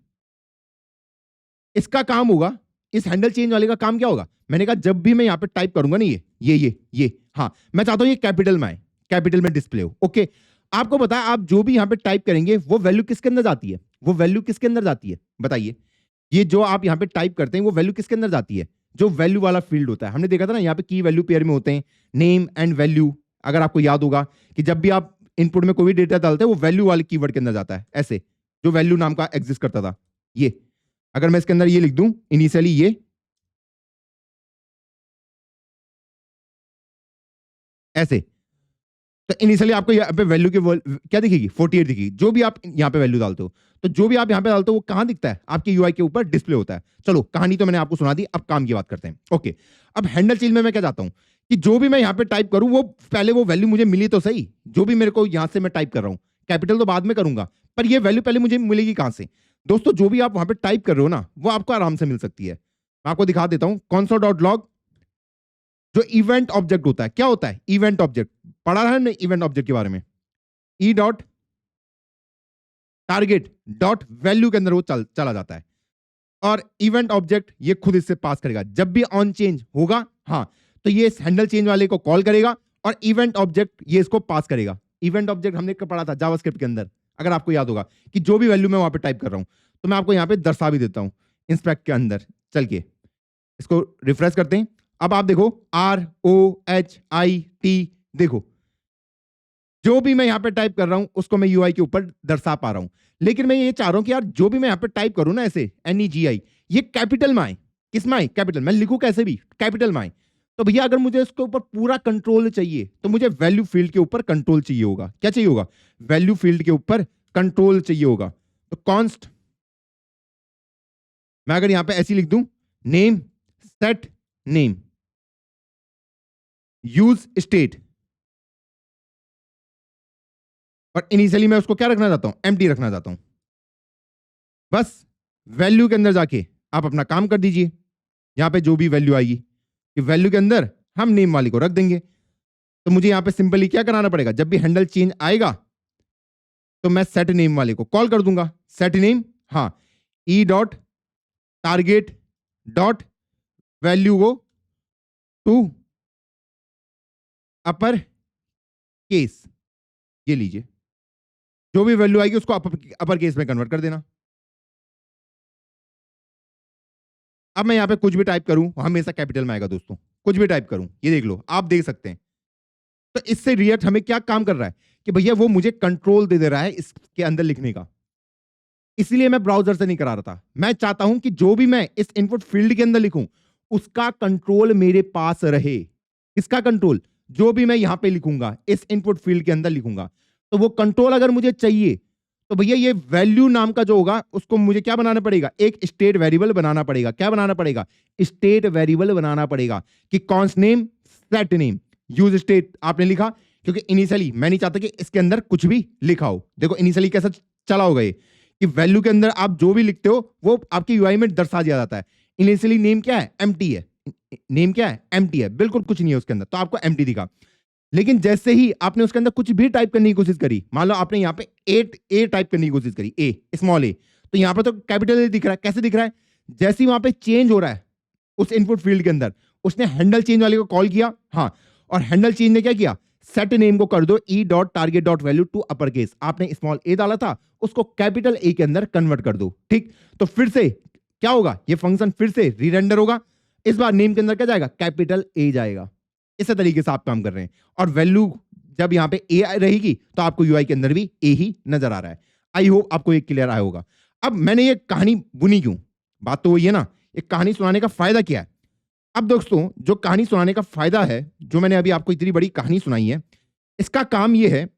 इसका काम होगा, इस हैंडल चेंज वाले का काम क्या होगा? मैंने कहा जब भी मैं यहां पे टाइप करूंगा ना ये हाँ, मैं चाहता हूं ये कैपिटल में आए, कैपिटल में डिस्प्ले हो। ओके, आपको पता है आप जो भी यहां पे टाइप करेंगे वो वैल्यू किसके अंदर जाती है? वो वैल्यू किसके अंदर जाती है बताइए? ये जो आप यहां पे टाइप करते हैं वो वैल्यू किसके अंदर जाती है? जो वैल्यू वाला फील्ड होता है, हमने देखा था ना यहाँ पे की वैल्यू पेयर में होते हैं, नेम एंड वैल्यू। अगर आपको याद होगा कि जब भी आप इनपुट में कोई भी डेटा डालते हैं वो वैल्यू वाले कीवर्ड के अंदर जाता है, ऐसे जो वैल्यू नाम का एग्जिस्ट करता था। ये अगर मैं इसके अंदर ये लिख दूं इनिशियली ये ऐसे, तो इनिशियली आपको यहाँ पे वैल्यू की क्या दिखेगी? 48 दिखेगी। जो भी आप यहाँ पे वैल्यू डालते हो, तो जो भी आप यहाँ पे डालते हो वो कहां दिखता है? आपके यूआई के ऊपर डिस्प्ले होता है। चलो, कहानी तो मैंने आपको सुना दी, अब काम की बात करते हैं। ओके, अब हैंडल चेंज में मैं क्या चाहता हूं कि जो भी मैं यहाँ पे टाइप करूं वो पहले वो वैल्यू मुझे मिली तो सही। जो भी मेरे को यहां से मैं टाइप कर रहा हूं, कैपिटल तो बाद में करूंगा, पर ये वैल्यू पहले मुझे मिलेगी कहां से? दोस्तों, जो भी आप वहां पे टाइप कर रहे हो ना वो आपको आराम से मिल सकती है। मैं आपको दिखा देता हूं। console.log जो इवेंट ऑब्जेक्ट होता है, क्या होता है? इवेंट ऑब्जेक्ट पढ़ा है हमने इवेंट ऑब्जेक्ट के बारे में। ई डॉट टारगेट डॉट वैल्यू के अंदर वो चला जाता है, और इवेंट ऑब्जेक्ट ये खुद इससे पास करेगा। जब भी ऑन चेंज होगा, हाँ, तो ये इस हैंडल चेंज वाले को कॉल करेगा और इवेंट ऑब्जेक्ट ये इसको पास करेगा। इवेंट ऑब्जेक्ट हमने पढ़ा था जावास्क्रिप्ट के अंदर, अगर आपको याद होगा, कि जो भी वैल्यू मैं वहां पे टाइप कर रहा हूं, तो मैं आपको यहां पे दर्शा भी देता हूं इंस्पेक्ट के अंदर। चल के इसको रिफ्रेश करते हैं। अब आप देखो ROHIT, देखो जो भी मैं यहां पे टाइप कर रहा हूं उसको मैं यूआई के ऊपर दर्शा पा रहा हूं। लेकिन मैं ये चाह रहा हूं कि यार जो भी मैं यहां पे टाइप करूं ना ऐसे NEGI, ये कैपिटल में आए। किस में आए? कैपिटल। मैं लिखूं कैसे भी, कैपिटल में आए। तो भैया अगर मुझे इसके ऊपर पूरा कंट्रोल चाहिए तो मुझे वैल्यू फील्ड के ऊपर कंट्रोल चाहिए होगा। क्या चाहिए होगा? वैल्यू फील्ड के ऊपर कंट्रोल चाहिए होगा। तो कॉन्स्ट, मैं अगर यहां पे ऐसी लिख दूं, name set name use state, और इनिशियली मैं उसको क्या रखना चाहता हूं? एम्प्टी रखना चाहता हूं। बस वैल्यू के अंदर जाके आप अपना काम कर दीजिए। यहां पे जो भी वैल्यू आएगी कि वैल्यू के अंदर हम नेम वाली को रख देंगे। तो मुझे यहां पे सिंपली क्या कराना पड़ेगा? जब भी हैंडल चेंज आएगा तो मैं सेट नेम वाले को कॉल कर दूंगा। सेट नेम, हाँ, ई डॉट टारगेट डॉट वैल्यू को टू अपर केस, ये लीजिए, जो भी वैल्यू आएगी उसको अपर केस में कन्वर्ट कर देना। अब मैं यहां पे कुछ भी टाइप करूं हमेशा कैपिटल में आएगा दोस्तों, कुछ भी टाइप करूं, ये देख लो, आप देख सकते हैं। तो इससे रिएक्ट हमें क्या काम कर रहा है कि भैया वो मुझे कंट्रोल दे रहा है इसके अंदर लिखने का। इसलिए मैं ब्राउजर से नहीं करा रहा था। मैं चाहता हूं कि जो भी मैं इस इनपुट फील्ड के अंदर लिखूं उसका कंट्रोल मेरे पास रहे। इसका कंट्रोल, जो भी मैं यहां पे लिखूंगा इस इनपुट फील्ड के अंदर लिखूंगा, तो वो कंट्रोल अगर मुझे चाहिए तो भैया ये वैल्यू नाम का जो होगा उसको मुझे क्या बनाना पड़ेगा? एक स्टेट वेरिएबल बनाना पड़ेगा। क्या बनाना पड़ेगा? स्टेट वेरिएबल बनाना पड़ेगा कि const name set name use state आपने लिखा, क्योंकि इनिशियली मैं नहीं चाहता कि इसके अंदर कुछ भी लिखा हो। देखो इनिशियली कैसा चला होगा ये कि वैल्यू के अंदर आप जो भी लिखते हो वो आपके यूआई में दर्शा दिया जाता है। इनिशियली नेम क्या है? एम्प्टी है। नेम क्या है? एम्प्टी है, बिल्कुल कुछ नहीं है उसके अंदर, तो आपको एम्प्टी दिखा। लेकिन जैसे ही आपने उसके अंदर कुछ भी टाइप करने की कोशिश करी, मान लो आपने यहाँ पे ए टाइप करने की कोशिश करी, ए स्मॉल ए, तो यहाँ पे तो कैपिटल ए दिख रहा है। कैसे दिख रहा है? जैसे ही वहां पे चेंज हो रहा है उस इनपुट फील्ड के अंदर, उसने हैंडल चेंज वाले को कॉल किया, हाँ, और हैंडल चेंज ने क्या किया? सेट नेम को कर दो e dot target dot value to upper case. आपने स्मॉल ए डाला था, उसको कैपिटल ए के अंदर कन्वर्ट कर दो। ठीक, तो फिर से क्या होगा? ये फंक्शन फिर से रीरेंडर होगा। इस बार नेम के अंदर क्या जाएगा, कैपिटल ए जाएगा। इस तरीके से आप काम कर रहे हैं, और वैल्यू जब यहां पे ए रहेगी तो आपको यूआई के अंदर भी ए ही नजर आ रहा है। आई होप आपको ये क्लियर आया होगा। अब मैंने ये कहानी बुनी क्यों, बात तो वही है ना, एक कहानी सुनाने का फायदा क्या है। अब दोस्तों जो कहानी सुनाने का फायदा है, जो मैंने अभी आपको इतनी बड़ी कहानी सुनाई है, इसका काम ये है,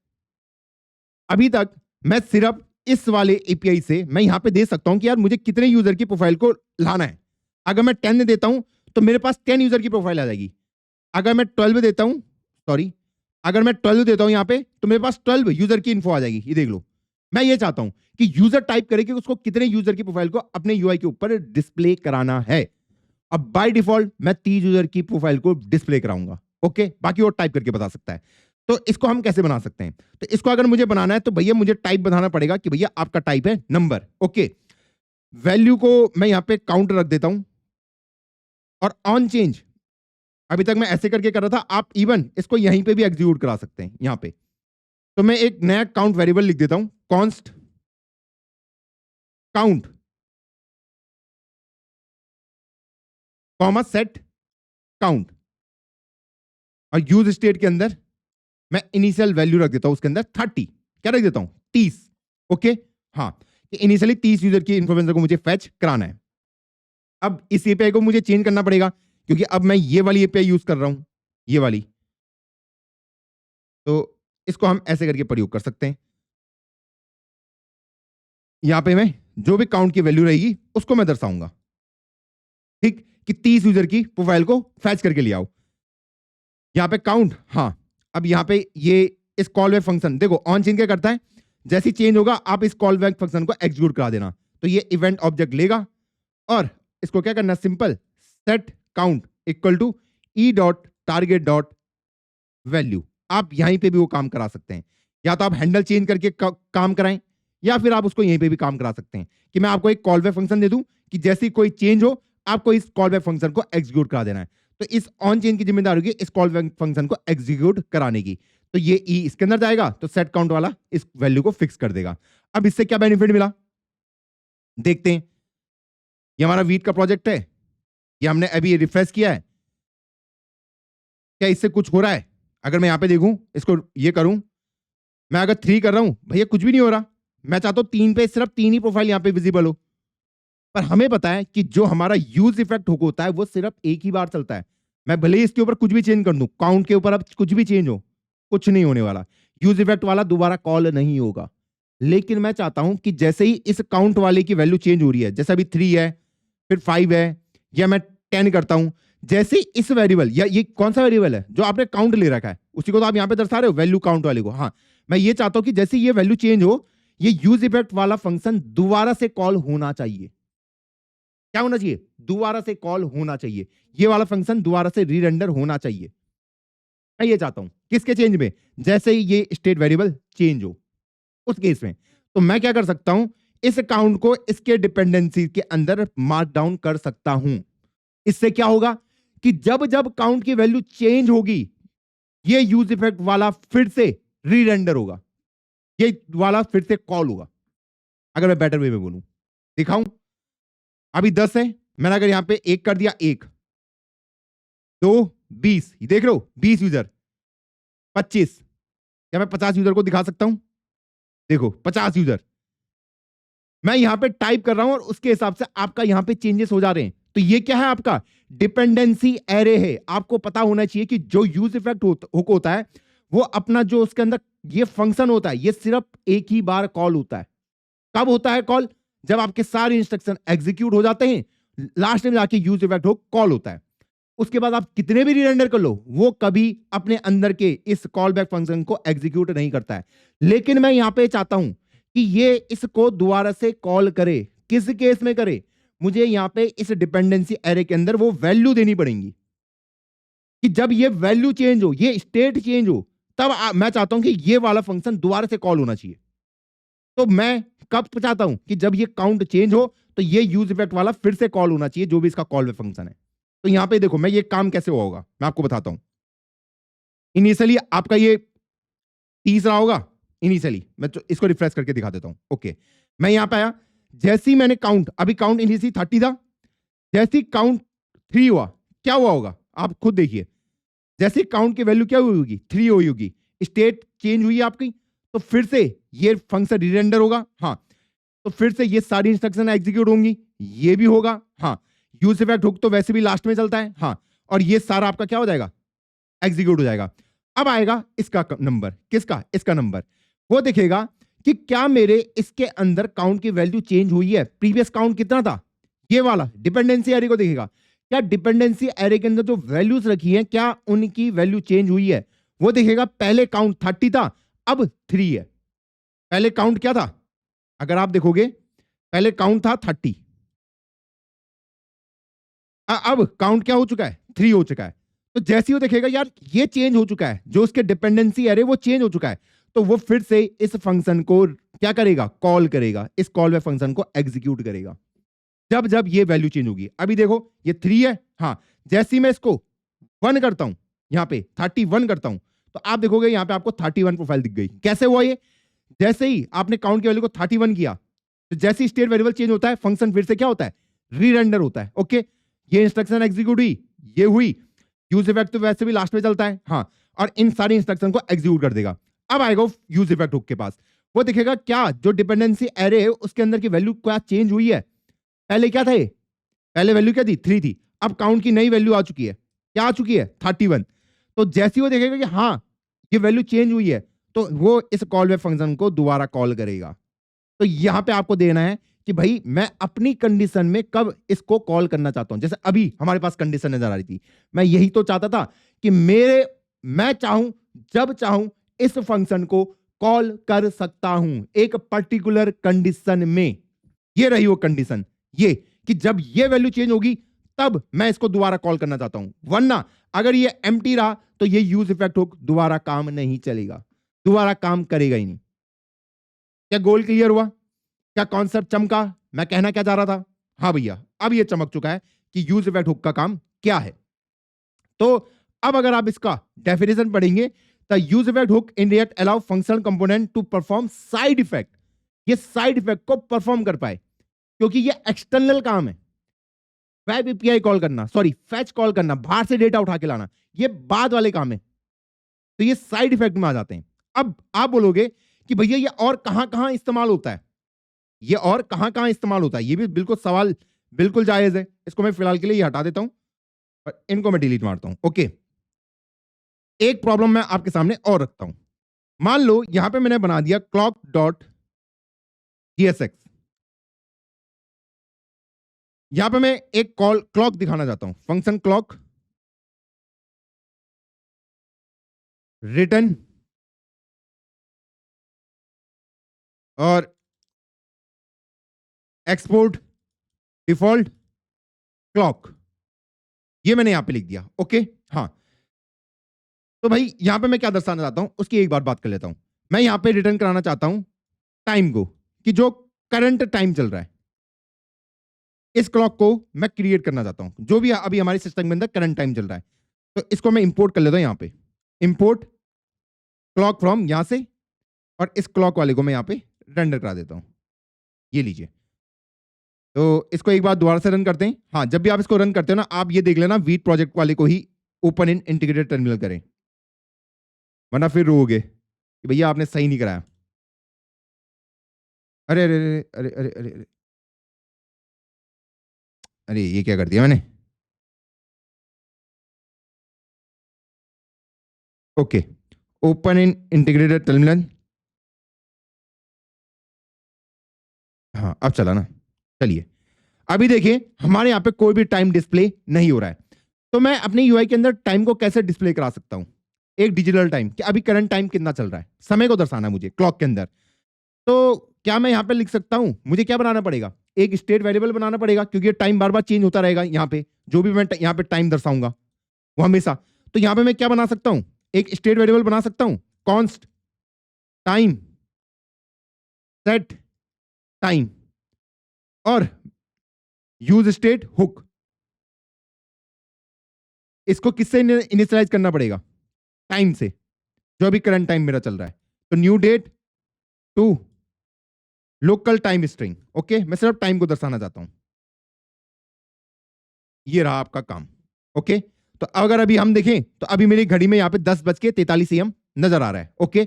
अभी तक मैं सिर्फ इस वाले एपीआई से मैं यहां पे दे सकता हूं कि यार मुझे कितने यूजर की प्रोफाइल को लाना है। अगर मैं 10 देता हूं तो मेरे पास 10 यूजर की प्रोफाइल आ जाएगी। अगर मैं 12 देता हूं, सॉरी, अगर मैं 12 देता हूं यहां पे, तो मेरे पास 12 यूजर की इन्फो आ जाएगी। ये देख लो, मैं ये चाहता हूं कि यूजर टाइप करे कि उसको कितने यूजर की प्रोफाइल को अपने यूआई के ऊपर डिस्प्ले कराना है। अब बाय डिफॉल्ट मैं 30 यूजर की प्रोफाइल को डिस्प्ले कराऊंगा। ओके, बाकी और टाइप करके बता सकता है। तो इसको हम कैसे बना सकते हैं, तो इसको अगर मुझे बनाना है तो भैया मुझे टाइप बताना पड़ेगा कि भैया आपका टाइप है नंबर। ओके, वैल्यू को मैं यहां पे काउंट रख देता हूं, और ऑन चेंज अभी तक मैं ऐसे करके कर रहा था, आप इवन इसको यहीं पे भी एग्जीक्यूट करा सकते हैं। यहां पे तो मैं एक नया काउंट वेरिएबल लिख देता हूं, const count comma set count, और यूज स्टेट के अंदर मैं इनिशियल वैल्यू रख देता हूं, उसके अंदर 30, क्या रख देता हूं 30। ओके, हाँ, इनिशियली 30 यूजर की इंफॉर्मेशन को मुझे फैच कराना है। अब इस एपीआई को मुझे चेंज करना पड़ेगा, क्योंकि अब मैं ये वाली एपीआई यूज कर रहा हूं, ये वाली। तो इसको हम ऐसे करके प्रयोग कर सकते हैं। यहां पे मैं जो भी काउंट की वैल्यू रहेगी उसको मैं दर्शाऊंगा, ठीक, कि 30 यूजर की प्रोफाइल को फैच करके ले आओ। यहां पे काउंट, हाँ, अब यहां पे ये इस कॉल बैक फंक्शन देखो, ऑन चेंज क्या करता है, जैसे ही चेंज होगा आप इस कॉल बैक फंक्शन को एग्जीक्यूट करा देना, तो ये इवेंट ऑब्जेक्ट लेगा और इसको क्या करना, simple set count equal to e dot target dot value. आप यहीं पे भी वो काम करा सकते हैं, या तो आप हैंडल चेंज करके काम कराएं, या फिर आप उसको यहीं पे भी काम करा सकते हैं कि मैं आपको एक कॉल बैक फंक्शन दे दूं कि जैसे ही कोई चेंज हो आपको इस कॉल बैक फंक्शन को एग्जीक्यूट करा देना है। तो इस ऑन चेंज की जिम्मेदारी होगी इस कॉल बैक फंक्शन को एग्जीक्यूट कराने की। तो ये ई इसके अंदर जाएगा, तो सेट काउंट वाला इस वैल्यू को फिक्स कर देगा। अब इससे क्या बेनिफिट मिला देखते हैं। ये हमारा वीट का प्रोजेक्ट है, ये हमने अभी रिफ्रेश किया है, क्या इससे कुछ हो रहा है? अगर मैं यहां पे देखूं, इसको ये करूं, मैं अगर 3 कर रहा हूं, भैया कुछ भी नहीं हो रहा। मैं चाहता हूं 3 पे सिर्फ 3 ही प्रोफाइल यहां पे विजिबल हो, पर हमें पता है कि जो हमारा यूज इफेक्ट होता है वो सिर्फ एक ही बार चलता है। मैं भले ही इसके ऊपर कुछ भी चेंज कर दूं, काउंट के ऊपर अब कुछ भी चेंज हो, कुछ नहीं होने वाला, यूज इफेक्ट वाला दोबारा कॉल नहीं होगा। लेकिन मैं चाहता हूं कि जैसे ही इस काउंट वाले की वैल्यू चेंज हो रही है, जैसे अभी 3 है, फिर 5 है, या मैं 10 करता हूं, जैसे इस वेरिएबल, या ये कौन सा वेरिएबल है जो आपने काउंट ले रखा है, उसी को तो आप यहां पे दर्शा रहे हो, वैल्यू काउंट वाले को। हाँ, मैं ये चाहता हूं कि जैसे ये वैल्यू चेंज हो, ये यूज इफेक्ट वाला फंक्शन दोबारा से कॉल होना चाहिए। क्या होना चाहिए? दोबारा से कॉल होना चाहिए। ये वाला फंक्शन दोबारा से रीरेंडर होना चाहिए। मैं ये चाहता हूं किसके चेंज में, जैसे ही ये स्टेट वेरिएबल चेंज हो उस केस में। तो मैं क्या कर सकता हूं, इस अकाउंट को इसके डिपेंडेंसी के अंदर मार्क डाउन कर सकता हूं। इससे क्या होगा कि जब जब काउंट की वैल्यू चेंज होगी, ये यूज इफेक्ट वाला फिर से रीरेंडर होगा, ये वाला फिर से कॉल होगा। अगर मैं बेटर वे में बोलूं, दिखाऊं, अभी 10 है, मैंने अगर यहां पे 1 कर दिया, 1 2 20, देख रहे हो 20 यूजर, 25, क्या मैं 50 यूजर को दिखा सकता हूं? देखो 50 यूजर मैं यहां पे टाइप कर रहा हूं, और उसके हिसाब से आपका यहां पे चेंजेस हो जा रहे हैं। तो ये क्या है, आपका डिपेंडेंसी एरे है। आपको पता होना चाहिए कि जो यूज इफेक्ट हुक होता है, वो अपना जो उसके अंदर ये फंक्शन होता है, ये सिर्फ एक ही बार कॉल होता है। कब होता है कॉल? जब आपके सारे इंस्ट्रक्शन एग्जीक्यूट हो जाते हैं, लास्ट में जाके यूज इफेक्ट हुक कॉल होता है। उसके बाद आप कितने भी रीरेंडर कर लो, वो कभी अपने अंदर के इस कॉल बैक फंक्शन को एग्जीक्यूट नहीं करता है। लेकिन मैं यहां पे चाहता हूं कि ये इसको दोबारा से कॉल करे। किस केस में करे? मुझे यहां पे इस डिपेंडेंसी एरे के अंदर वो वैल्यू देनी पड़ेगी कि जब ये वैल्यू चेंज हो, ये स्टेट चेंज हो, तब मैं चाहता हूं कि ये वाला फंक्शन दोबारा से कॉल होना चाहिए। तो मैं कब चाहता हूं कि जब ये काउंट चेंज हो, तो ये यूज इफेक्ट वाला फिर से कॉल होना चाहिए, जो भी इसका कॉल बैक फंक्शन है। तो यहां पे देखो, मैं ये काम कैसे हुआ होगा मैं आपको बताता हूं। इनिशियली आपका ये 30 रहा होगा, इनिशियली मैं इसको रिफ्रेश करके दिखा देता हूं। ओके, मैं यहां पे आया, जैसे ही मैंने काउंट, अभी काउंट इनिशियली 30 था, जैसे ही काउंट 3 हुआ, क्या हुआ होगा आप खुद देखिए। जैसे काउंट की वैल्यू क्या हुई होगी, 3 हुई होगी, स्टेट चेंज हुई है आपकी, तो फिर से ये फंक्शन रिरेंडर होगा। हाँ, तो फिर से ये सारी इंस्ट्रक्शन एग्जीक्यूट होंगी, ये भी होगा। हाँ, यूज इफेक्ट हुक तो वैसे भी लास्ट में चलता है। हाँ, और ये सारा आपका क्या हो जाएगा, एग्जीक्यूट हो जाएगा। अब आएगा इसका नंबर, किसका, इसका नंबर। वो देखेगा कि क्या मेरे इसके अंदर काउंट की वैल्यू चेंज हुई है। प्रीवियस काउंट कितना था, ये वाला डिपेंडेंसी एरे को देखेगा, क्या डिपेंडेंसी एरे के अंदर जो वैल्यूज रखी हैं क्या उनकी वैल्यू चेंज हुई है। वो देखेगा पहले काउंट 30 था, अब 3 है। पहले काउंट क्या था, अगर आप देखोगे पहले काउंट था 30, अब काउंट क्या हो चुका है, 3 हो चुका है। तो जैसे ही वो देखेगा यार ये चेंज हो चुका है, जो उसके डिपेंडेंसी एरे वो चेंज हो चुका है, तो वो फिर से इस फंक्शन को क्या करेगा, कॉल करेगा, इस कॉल वे फंक्शन को एग्जीक्यूट करेगा जब जब ये वैल्यू चेंज होगी। अभी देखो ये 3 है। हाँ, जैसे ही मैं इसको 1 करता हूं, यहां पे 31 करता हूं, तो आप देखोगे यहां पे आपको 31 प्रोफाइल दिख गई। कैसे हुआ ये, जैसे ही आपने काउंट की वैल्यू को 31 किया, तो जैसे ही स्टेट वेरिएबल चेंज होता है, फंक्शन फिर से क्या होता है, रीरेंडर होता है। ओके, ये इंस्ट्रक्शन एग्जीक्यूट हुई, ये हुई, यूज इफेक्ट तो वैसे भी लास्ट में चलता है। हाँ, और इन सारी इंस्ट्रक्शन को एग्जीक्यूट कर देगा। अब आएगा यूज इफेक्ट हुक के पास, वो देखेगा क्या जो डिपेंडेंसी एरे है उसके अंदर की वैल्यू क्या चेंज हुई है। पहले क्या था, पहले वैल्यू क्या थी, 3 थी, अब काउंट की नई वैल्यू आ चुकी है, क्या आ चुकी है, 31। तो जैसे ही वो देखेगा कि हाँ ये वैल्यू चेंज हुई है, तो वो इस कॉल बैक फंक्शन को दोबारा कॉल करेगा। तो यहां पे आपको देना है कि भाई मैं अपनी कंडीशन में कब इसको कॉल करना चाहता हूं। जैसे अभी हमारे पास कंडीशन नजर आ रही थी, मैं यही तो चाहता था कि मैं चाहूं, जब चाहूं इस फंक्शन को कॉल कर सकता हूं एक पर्टिकुलर कंडीशन में। ये रही वो कंडीशन, ये कि जब ये वैल्यू चेंज होगी तब मैं इसको दोबारा कॉल करना चाहता हूं, वरना अगर ये एम्प्टी रहा तो ये यूज इफेक्ट हुक दोबारा काम नहीं चलेगा, दोबारा काम करेगा ही नहीं। क्या गोल क्लियर हुआ, क्या कॉन्सेप्ट चमका, मैं कहना क्या चाह रहा था। हाँ भैया, अब ये चमक चुका है कि यूज इफेक्ट हुक का काम क्या है। तो अब अगर आप इसका डेफिनेशन पढ़ेंगे, the use effect hook in React allow functional component to perform side effect, ये साइड इफेक्ट को परफॉर्म कर पाए, क्योंकि ये एक्सटर्नल काम है। वेब एपीआई कॉल करना, सॉरी फैच कॉल करना, बाहर से डेटा उठा के लाना, ये बाद वाले काम है। तो ये साइड इफेक्ट में आ जाते हैं। अब आप बोलोगे कि भैया ये और कहां कहां इस्तेमाल होता है, ये और कहां कहां इस्तेमाल होता है, ये भी बिल्कुल सवाल बिल्कुल जायज है। इसको मैं फिलहाल के लिए ये हटा देता हूं और इनको मैं डिलीट मारता हूं। ओके, एक प्रॉब्लम मैं आपके सामने और रखता हूं। मान लो यहां पे मैंने बना दिया क्लॉक डॉट जीएसएक्स, यहां पे मैं एक कॉल क्लॉक दिखाना चाहता हूं, फंक्शन क्लॉक रिटर्न और एक्सपोर्ट डिफॉल्ट क्लॉक, ये मैंने यहां पे लिख दिया। ओके, हाँ, तो भाई यहां पे मैं क्या दर्शाना चाहता हूं उसकी एक बार बात कर लेता हूं। मैं यहां पे रिटर्न कराना चाहता हूं टाइम को, कि जो करंट टाइम चल रहा है इस क्लॉक को मैं क्रिएट करना चाहता हूं, जो भी अभी हमारे सिस्टम के अंदर करंट टाइम चल रहा है। तो इसको मैं इंपोर्ट कर लेता हूं, यहां पे इंपोर्ट क्लॉक फ्रॉम यहां से, और इस क्लॉक वाले को मैं यहां पे रेंडर करा देता हूं। ये लीजिए, तो इसको एक बार दोबारा से रन करते हैं। हाँ, जब भी आप इसको रन करते हो ना, आप ये देख लेना वीट प्रोजेक्ट वाले को ही ओपन इन इंटीग्रेटेड टर्मिनल करें, वरना फिर रोगे कि भैया आपने सही नहीं कराया। अरे अरे अरे अरे अरे अरे अरे अरे, ये क्या कर दिया मैंने। Okay, open in integrated terminal, हाँ अब चला ना। चलिए, अभी देखिए हमारे यहाँ पे कोई भी टाइम डिस्प्ले नहीं हो रहा है, तो मैं अपने यूआई के अंदर टाइम को कैसे डिस्प्ले करा सकता हूँ, एक डिजिटल टाइम कि अभी करंट टाइम कितना चल रहा है, समय को दर्शाना है मुझे क्लॉक के अंदर। तो क्या मैं यहाँ पे लिख सकता हूँ, मुझे क्या बनाना पड़ेगा, एक स्टेट वेरिएबल बनाना पड़ेगा, क्योंकि टाइम बार बार चेंज होता रहेगा। यहाँ पे जो भी मैं यहाँ पे टाइम दर्शाऊंगा वो हमेशा, तो यहाँ पे मैं क्या बना सकता हूँ, एक स्टेट वेरिएबल बना सकता हूँ, कॉन्स्ट टाइम सेट टाइम, और यूज स्टेट हुक। इसको किससे इनिशियलाइज करना पड़ेगा, टाइम से, जो अभी करंट टाइम मेरा चल रहा है। तो new date to local time string. Okay, मैं सिर्फ टाइम को दर्शाना चाहता हूं। ये रहा आपका काम। ओके, तो अगर अभी हम देखें तो अभी मेरी घड़ी में यहाँ पे 10:43 AM नजर आ रहा है। ओके,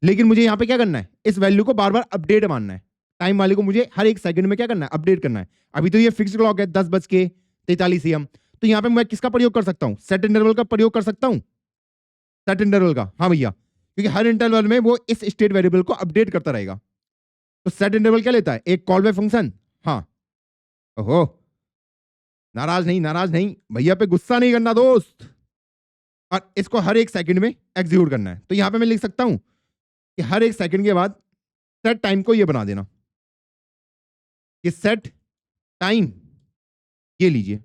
लेकिन मुझे यहाँ पे क्या करना है, इस वैल्यू को बार बार अपडेट मानना है। टाइम वाले को मुझे हर एक सेकंड में क्या करना है, अपडेट करना है। अभी तो ये फिक्स क्लॉक है 10:43 AM, तो यहाँ पे मैं किसका प्रयोग कर सकता हूँ, सेट इंटरवल का प्रयोग कर सकता हूँ, सेट इंटरवल का। हाँ भैया, क्योंकि हर इंटरवल में वो इस स्टेट वेरिएबल को अपडेट करता रहेगा। तो सेट इंटरवल क्या लेता है, एक कॉल बैक फंक्शन। हाँ, ओहो, नाराज नहीं, नाराज नहीं, भैया पे गुस्सा नहीं करना दोस्त, और इसको हर एक सेकंड में एग्जीक्यूट करना है। तो यहां पे मैं लिख सकता हूं कि हर एक सेकंड के बाद सेट टाइम को ये बना देना कि सेट टाइम, ये लीजिए।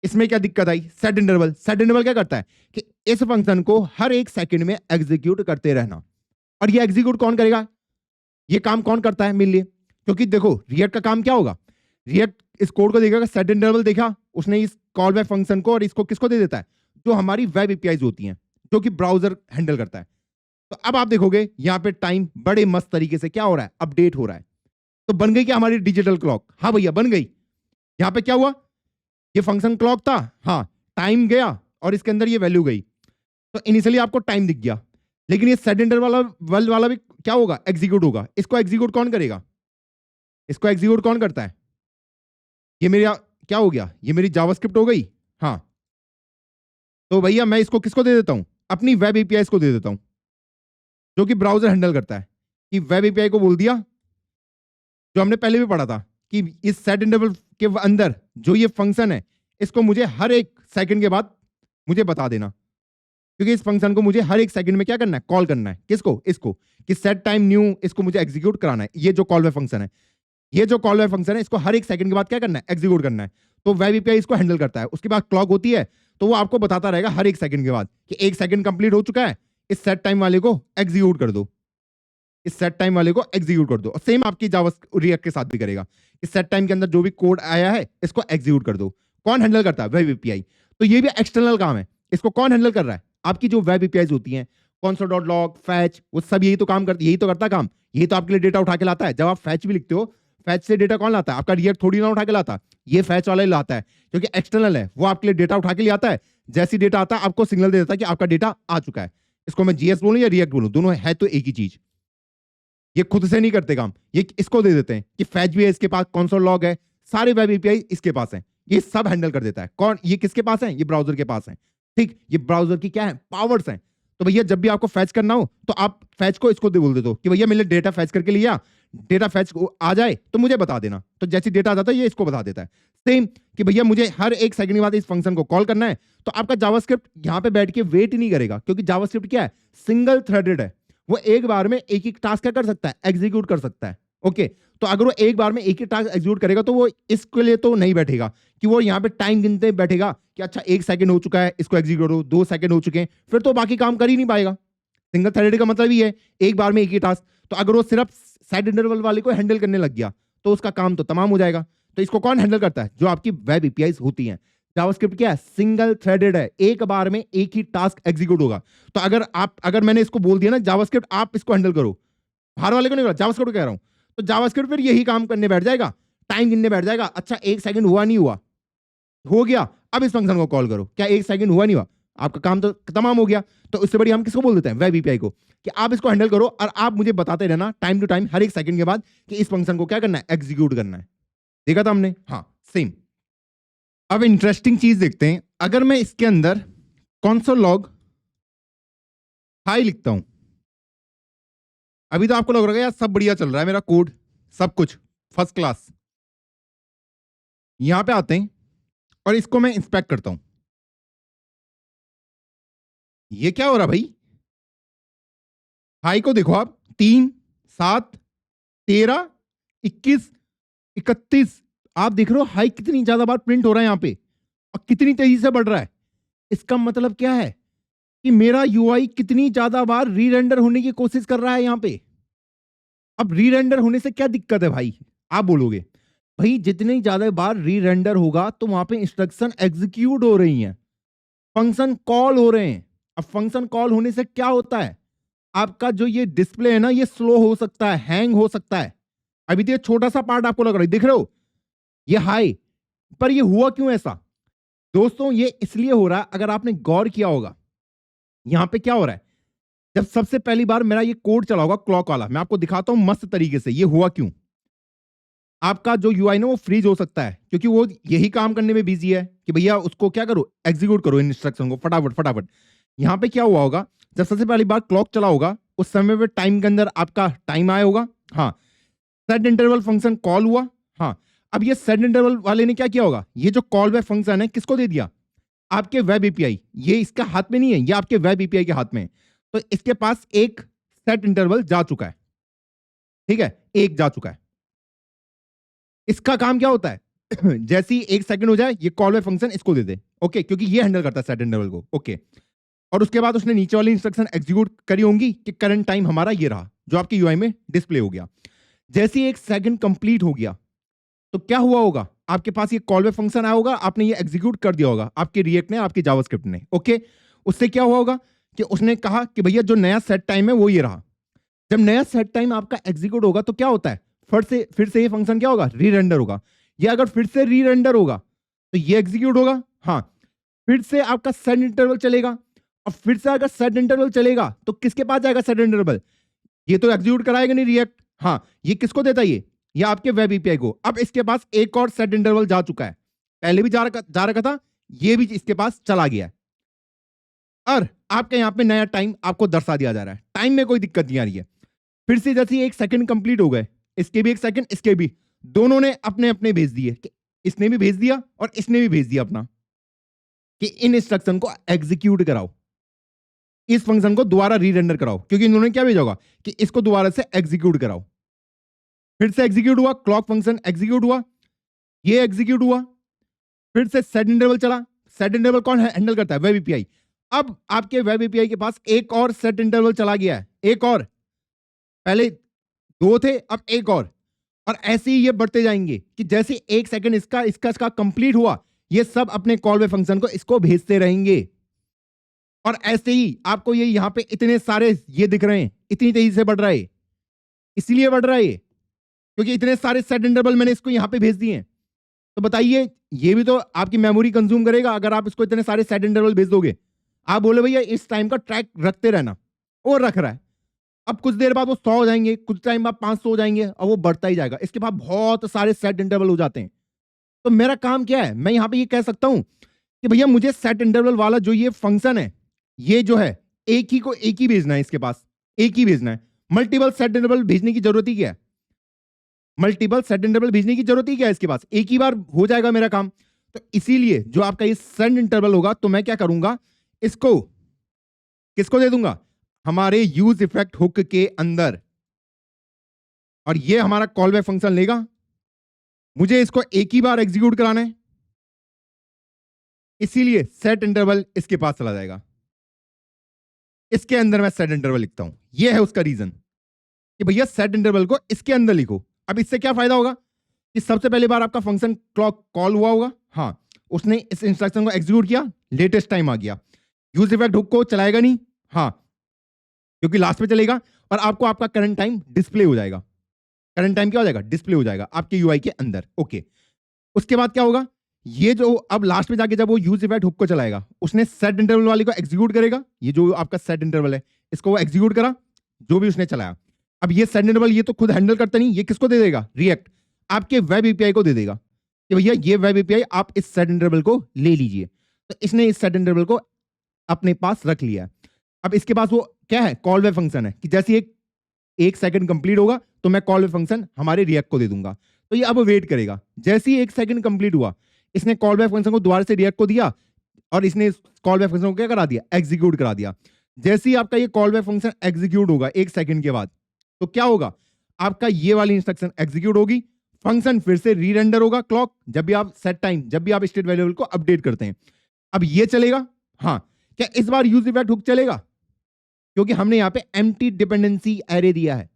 इसमें क्या दिक्कत आई, सेट इंटरवल। सेट इंटरवल क्या करता है कि इस फंक्शन को हर एक सेकंड में एग्जीक्यूट करते रहना। और ये एग्जीक्यूट कौन करेगा, ये काम कौन करता है मेरे लिए, क्योंकि देखो रिएक्ट का काम क्या होगा, रिएक्ट इस कोड को देखेगा, सेट इंटरवल देखा उसने इस कॉल बैक फंक्शन को, और इसको किसको दे देता है, जो हमारी वेब एपीआईज होती हैं, जो कि ब्राउजर हैंडल करता है। तो अब आप देखोगे यहां पे टाइम बड़े मस्त तरीके से क्या हो रहा है, अपडेट हो रहा है। तो बन गई क्या हमारी डिजिटल क्लॉक। हाँ भैया बन गई। यहां पे क्या हुआ, ये फंक्शन क्लॉक था, हाँ, टाइम गया और इसके अंदर ये वैल्यू गई, तो इनिशियली आपको टाइम दिख गया। लेकिन ये सेट इंटरवल वाला भी क्या होगा, एग्जीक्यूट होगा। इसको एग्जीक्यूट कौन करेगा, इसको एग्जीक्यूट कौन करता है, ये मेरा क्या हो गया, ये मेरी जावास्क्रिप्ट हो गई। हाँ, तो भैया मैं इसको किसको दे देता हूं, अपनी वेब एपीआई को दे देता हूं, जो कि ब्राउजर हैंडल करता है। कि वेब एपीआई को बोल दिया, जो हमने पहले भी पढ़ा था कि इस सेट इंटरवल के अंदर जो ये फंक्शन है, इसको मुझे हर एक सेकंड के बाद मुझे बता देना, क्योंकि इस फंक्शन को मुझे हर एक सेकंड में क्या करना है, कॉल करना है। किसको, इसको, कि सेट टाइम न्यू, इसको मुझे एग्जीक्यूट कराना है। ये जो कॉल बैक फंक्शन है, ये जो कॉल बैक फंक्शन है, इसको हर एक सेकंड के बाद क्या करना है, एग्जीक्यूट करना है। तो वेब एपीआई इसको हैंडल करता है। उसके बाद क्लॉक होती है, तो वो आपको बताता रहेगा हर एक सेकंड के बाद कि एक सेकंड कंप्लीट हो चुका है, इस सेट टाइम वाले को एग्जीक्यूट कर दो, इस सेट टाइम वाले को एग्जीक्यूट कर दो। और सेम आपकी जावा रिएक्ट के साथ भी करेगा, इस सेट टाइम के अंदर जो भी कोड आया है इसको एग्जीक्यूट कर दो। कौन हैंडल करता है, वेब एपीआई। तो ये भी एक्सटर्नल काम है। इसको कौन हैंडल कर रहा है, आपकी जो वेब एपीआईज होती हैं, console.log, फैच, वो सब यही तो काम करती, यही तो करता है काम। यही तो आपके लिए डेटा उठा के लाता है। जब आप फैच भी लिखते हो, फैच से डेटा कौन लाता है, आपका रिएक्ट थोड़ी ना उठा के लाता, ये फैच वाला ही लाता है, क्योंकि एक्सटर्नल है। वो आपके लिए डेटा उठा के ले आता है, जैसी डेटा आता है आपको सिग्नल दे देता है कि आपका डेटा आ चुका है। इसको मैं जीएस बोलूं या रिएक्ट बोलूं, दोनों है तो एक ही चीज। ये खुद से नहीं करते काम, ये इसको दे देते हैं कि फैच भी है इसके पास, console.log है, सारे वेब एपीआई इसके पास हैं, ये सब हैंडल कर देता है। कौन, ये किसके पास है, ये ब्राउजर के पास है। ठीक, ये ब्राउजर की क्या है, पावर्स हैं। तो भैया जब भी आपको फैच करना हो, तो आप फैच को इसको बोल दे दो कि भैया मेरे डेटा फैच करके लिया, डेटा फैच आ जाए तो मुझे बता देना। तो जैसी डेटा आ जाता है ये इसको बता देता है। सेम कि भैया मुझे हर एक सेकंड के बाद इस फंक्शन को कॉल करना है, तो आपका जावास्क्रिप्ट यहां पे बैठ के वेट ही नहीं करेगा, क्योंकि जावास्क्रिप्ट क्या है, सिंगल थ्रेडेड है। वो एक बार में एक ही टास्क क्या कर सकता है, एग्जीक्यूट कर सकता है। ओके, तो अगर वो एक बार में एक ही टास्क एग्जीक्यूट करेगा, तो वो इसके लिए तो नहीं बैठेगा कि वो यहाँ पे टाइम गिनते बैठेगा कि अच्छा 1 सेकंड हो चुका है, इसको एग्जीक्यूट करो, 2 सेकंड हो चुके हैं, फिर तो बाकी काम कर ही नहीं पाएगा। सिंगल थ्रेडेड का मतलब ही है एक बार में एक ही टास्क। तो अगर वो सिर्फ साइड इंटरवल वाले को हैंडल करने लग गया, तो उसका काम तो तमाम हो जाएगा। तो इसको कौन हैंडल करता है, जो आपकी वेब एपीआईज होती हैं। जावास्क्रिप्ट क्या है, सिंगल थ्रेडेड है, एक बार में एक ही टास्क एग्जीक्यूट होगा। तो अगर मैंने इसको बोल दिया ना जावास्क्रिप्ट आप इसको हैंडल करो, बाहर वाले को नहीं बोला, जावास्क्रिप्ट कह रहा हूं, तो जावास्क्रिप्ट फिर यही काम करने बैठ जाएगा, टाइम गिनने बैठ जाएगा। अच्छा 1 सेकंड हुआ नहीं हुआ, हो गया, अब इस फंक्शन को कॉल करो, क्या 1 सेकंड हुआ नहीं हुआ, आपका काम तो तमाम हो गया। तो उससे बड़ी हम किसको बोल देते हैं, वेब एपीआई को, कि आप इसको हैंडल करो और आप मुझे बताते रहना टाइम टू टाइम हर एक सेकंड के बाद कि इस फंक्शन को क्या करना है, एग्जीक्यूट करना है। देखा था हमने, हाँ सेम। अब इंटरेस्टिंग चीज देखते हैं, अगर मैं इसके अंदर console.log हाई लिखता हूं, अभी तो आपको लग रहा है यार सब बढ़िया चल रहा है मेरा कोड, सब कुछ फर्स्ट क्लास। यहां पे आते हैं और इसको मैं इंस्पेक्ट करता हूं, ये क्या हो रहा भाई, हाई को देखो आप, 3, 7, 13, 21, 31, आप देख रहे हो हाई कितनी ज्यादा बार प्रिंट हो रहा है यहां पे, और कितनी तेजी से बढ़ रहा है। इसका मतलब क्या है कि मेरा यूआई कितनी ज्यादा बार री रेंडर होने की कोशिश कर रहा है यहां पे। अब री रेंडर होने से क्या दिक्कत है भाई, आप बोलोगे भाई जितनी ज्यादा बार री रेंडर होगा तो वहां पे इंस्ट्रक्शन एग्जीक्यूट हो रही हैं, फंक्शन कॉल हो रहे हैं। अब फंक्शन कॉल होने से क्या होता है, आपका जो ये डिस्प्ले है ना, ये स्लो हो सकता है, हैंग हो सकता है। अभी तो ये छोटा सा पार्ट आपको लग रहा है, देख रहे हो ये हाई, पर ये हुआ क्यों ऐसा, दोस्तों ये इसलिए हो रहा है, अगर आपने गौर किया होगा यहां पे क्या हो रहा है, जब सबसे पहली बार मेरा ये कोड चला होगा क्लॉक वाला, मैं आपको दिखाता हूं मस्त तरीके से ये हुआ क्यों। आपका जो यूआई ना वो फ्रीज हो सकता है क्योंकि वो यही काम करने में बिजी है कि भैया उसको क्या करो, एग्जीक्यूट करो इंस्ट्रक्शन को फटाफट फटाफट। यहां पे क्या हुआ होगा, जब सबसे पहली बार क्लॉक चला होगा उस समय पे टाइम के अंदर आपका टाइम आया होगा, हाँ, सेट इंटरवल फंक्शन कॉल हुआ, हाँ। अब ये सेट इंटरवल वाले ने क्या किया होगा, ये जो कॉल बैक फंक्शन है किसको दे दिया, आपके वेब एपीआई। ये इसका हाथ में नहीं है, ये आपके वेब एपीआई के हाथ में है। तो इसके पास एक सेट इंटरवल जा चुका है, ठीक है, एक जा चुका है। इसका काम क्या होता है जैसे ही 1 सेकंड हो जाए ये कॉल बैक फंक्शन इसको दे दे, ओके, क्योंकि ये हैंडल करता है सेट इंटरवल को, ओके। और उसके बाद उसने नीचे वाली इंस्ट्रक्शन एग्जीक्यूट करी होंगी कि करंट टाइम हमारा ये रहा जो आपके यूआई में डिस्प्ले हो गया। जैसे ही 1 सेकंड कंप्लीट हो गया तो क्या हुआ होगा, आपके पास ये कॉल बैक फंक्शन आया होगा, आपने ये एग्जीक्यूट कर दिया होगा, आपके रिएक्ट ने, आपके जावास्क्रिप्ट ने, ओके। उससे क्या हुआ होगा कि उसने कहा कि भैया जो नया सेट टाइम है वो ये रहा। जब नया सेट टाइम आपका एग्जीक्यूट होगा तो क्या होता है, फिर से ये फंक्शन क्या होगा, री रेंडर होगा। या अगर फिर से री रेंडर होगा तो ये एग्जीक्यूट होगा, हाँ। फिर से आपका सेट इंटरवल चलेगा और फिर से अगर सेट इंटरवल चलेगा तो किसके पास जाएगा सेट इंटरवल, ये तो एग्जीक्यूट कराएगा नहीं रिएक्ट, हाँ। ये किसको देता है, ये आपके वेब एपीआई को। अब इसके पास एक और सेट इंटरवल जा चुका है, पहले भी जा रखा था, ये भी इसके पास चला गया है। और आपके यहां पे नया टाइम आपको दर्शा दिया जा रहा है, टाइम में कोई दिक्कत नहीं आ रही है। फिर से जैसे 1 सेकंड कंप्लीट हो गए, इसके भी 1 सेकंड, इसके भी, दोनों ने अपने अपने भेज दिए, इसने भी भेज दिया और इसने भी भेज दिया अपना, कि इन इंस्ट्रक्शन को एग्जीक्यूट कराओ, इस फंक्शन को दोबारा री रेंडर कराओ, क्योंकि इन्होंने क्या भेजा होगा कि इसको दोबारा से एग्जीक्यूट कराओ। फिर से एग्जीक्यूट हुआ, क्लॉक फंक्शन एग्जीक्यूट हुआ, ये एग्जीक्यूट हुआ, फिर से सेट इंटरवल चला। सेट इंटरवल कौन हैंडल करता है, वेब एपीआई। अब आपके वेब एपीआई के पास एक और सेट इंटरवल चला गया है, एक और, पहले 2 थे अब एक और ऐसे ही ये बढ़ते जाएंगे कि जैसे 1 सेकंड इसका कंप्लीट हुआ, ये सब अपने कॉल बैक फंक्शन को इसको भेजते रहेंगे। और ऐसे ही आपको ये यहां पे इतने सारे ये दिख रहे हैं, इतनी तेजी से बढ़ रहा है, इसलिए बढ़ रहा है क्योंकि इतने सारे सेट इंटरवल मैंने इसको यहां पे भेज दिए हैं। तो बताइए, ये भी तो आपकी मेमोरी कंज्यूम करेगा अगर आप इसको इतने सारे सेट इंटरवल भेज दोगे। आप बोले भैया इस टाइम का ट्रैक रखते रहना, और रख रहा है। अब कुछ देर बाद वो 100 हो जाएंगे, कुछ टाइम बाद 500 हो जाएंगे और वो बढ़ता ही जाएगा, इसके बाद बहुत सारे सेट इंटरवल हो जाते हैं। तो मेरा काम क्या है, मैं यहां पे ये कह सकता हूं कि भैया मुझे सेट इंटरवल वाला जो ये फंक्शन है, ये जो है एक ही को एक ही भेजना है, इसके पास एक ही भेजना है। मल्टीपल सेट इंटरवल भेजने की जरूरत ही क्या है, मल्टीपल सेट इंटरवल भेजने की जरूरत ही क्या है, इसके पास एक ही बार हो जाएगा मेरा काम। तो इसीलिए जो आपका ये सेट इंटरवल होगा तो मैं क्या करूंगा, इसको किसको दे दूंगा, हमारे यूज इफेक्ट हुक के अंदर, और ये हमारा कॉल बैक फंक्शन लेगा। मुझे इसको एक ही बार एग्जीक्यूट कराना है, इसीलिए सेट इंटरवल इसके पास चला जाएगा। इसके अंदर मैं सेट इंटरवल लिखता हूं, यह है उसका रीजन कि भैया सेट इंटरवल को इसके अंदर लिखो। अब इससे क्या फायदा होगा कि सबसे पहली बार आपका फंक्शन क्लॉक कॉल हुआ होगा, हाँ, उसने इस इंस्ट्रक्शन को एग्जीक्यूट किया, लेटेस्ट टाइम आ गया, यूज इफेक्ट हुक को चलाएगा नहीं, हाँ, क्योंकि लास्ट में चलेगा, और आपको आपका करंट टाइम डिस्प्ले हो जाएगा। करंट टाइम क्या हो जाएगा, डिस्प्ले हो जाएगा आपके यूआई के अंदर, ओके। उसके बाद क्या होगा, ये जो अब लास्ट में जाके जब वो यूज इफेक्ट हुक को चलाएगा, उसने सेट इंटरवल वाले को एग्जीक्यूट करेगा, ये जो आपका सेट इंटरवल है इसको वो एग्जीक्यूट करा, जो भी उसने चलाया। अब ये सेट इंटरवल ये तो खुद हैंडल करता नहीं, ये किसको दे देगा, रिएक्ट, आपके वेब एपीआई को दे देगा कि भैया ये वेब एपीआई आप इस सेट इंटरवल को ले लीजिए। तो इसने इस सेट इंटरवल को अपने पास रख लिया। अब इसके पास वो क्या है, कॉल बैक फंक्शन है कि जैसे एक सेकंड कंप्लीट होगा तो मैं कॉल बैक फंक्शन हमारे रिएक्ट को दे दूंगा। तो ये अब वेट करेगा, जैसे ही 1 सेकंड कंप्लीट हुआ, इसने कॉल बैक फंक्शन को दोबारा से रिएक्ट को दिया और इसने कॉल बैक फंक्शन को क्या करा दिया, एग्जीक्यूट करा दिया। जैसे ही आपका ये कॉल बैक फंक्शन एग्जीक्यूट होगा 1 सेकंड के बाद, तो क्या होगा, आपका ये वाली इंस्ट्रक्शन एग्जीक्यूट होगी, फंक्शन फिर से री रेंडर होगा, क्लॉक, जब भी आप सेट टाइम, जब भी आप स्टेट वेरिएबल को अपडेट करते हैं। अब ये चलेगा, हाँ, क्या इस बार यूज इफेक्ट हुक चलेगा, क्योंकि हमने यहाँ पे एम्प्टी डिपेंडेंसी एरे दिया है,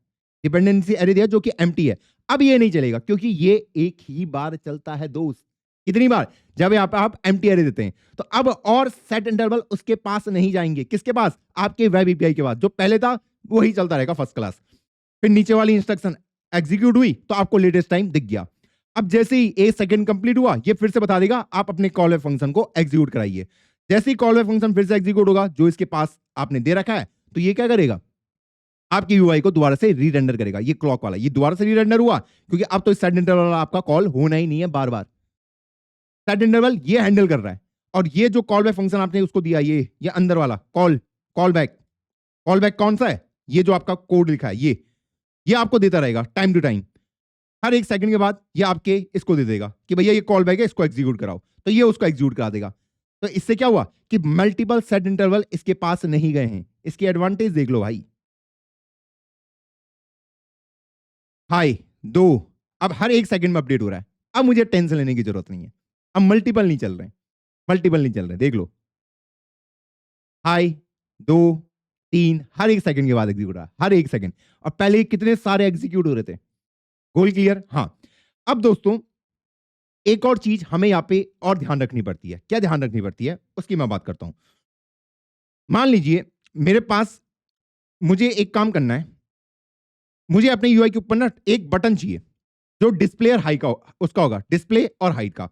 डिपेंडेंसी एरे दिया जो कि एम्प्टी है। अब ये नहीं चलेगा क्योंकि ये एक ही बार चलता है दोस्त, कितनी बार, जब यहाँ पे आप एम्प्टी एरे देते हैं। तो अब और सेट इंटरवल उसके पास नहीं जाएंगे, किसके पास, आपके वेब एपीआई के पास, जो पहले था वही चलता रहेगा फर्स्ट क्लास। फिर नीचे वाली इंस्ट्रक्शन एग्जीक्यूट हुई तो आपको लेटेस्ट टाइम दिख गया। अब जैसे ही 1 सेकंड कंप्लीट हुआ, ये फिर से बता देगा आप अपने कॉल बैक फंक्शन को एग्जीक्यूट कराइए। जैसे ही कॉल बैक फंक्शन फिर से एग्जीक्यूट होगा, जो इसके पास आपने दे रखा है, तो ये क्या करेगा, आपकी यूआई को दोबारा से रीरेंडर करेगा। ये क्लॉक वाला, ये दोबारा से रीरेंडर हुआ, क्योंकि अब तो इस सेट इंटरवल वाला आपका कॉल होना ही नहीं है बार बार। सेट इंटरवल ये हैंडल कर रहा है, और ये जो कॉल बैक फंक्शन आपने उसको दिया, ये अंदर वाला कॉल बैक कौन सा है, ये जो आपका कोड लिखा है, ये आपको देता रहेगा टाइम टू टाइम। हर 1 सेकंड के बाद ये आपके इसको दे देगा कि भैया ये कॉल बैक है, इसको एग्जीक्यूट कराओ, तो ये उसको एग्जीक्यूट करा देगा। तो इससे क्या हुआ कि मल्टीपल सेट इंटरवल इसके पास नहीं गए हैं। इसकी एडवांटेज देख लो भाई। हाई 2, अब हर 1 सेकंड में अपडेट हो रहा है। अब मुझे टेंशन लेने की जरूरत नहीं है, अब मल्टीपल नहीं चल रहे, देख लो। हाई 2 3, हर 1 सेकंड के बाद एग्जीक्यूट रहा, हर 1 सेकंड। और पहले कितने सारे एग्जीक्यूट हो रहे थे। Goal clear. हाँ, अब दोस्तों एक और चीज हमें यहाँ पे और ध्यान रखनी पड़ती है। क्या ध्यान रखनी पड़ती है उसकी मैं बात करता हूं। मान लीजिए मेरे पास, मुझे एक काम करना है, मुझे अपने यूआई के ऊपर ना एक बटन चाहिए जो डिस्प्ले और हाई का उसका होगा, डिस्प्ले और हाइट का।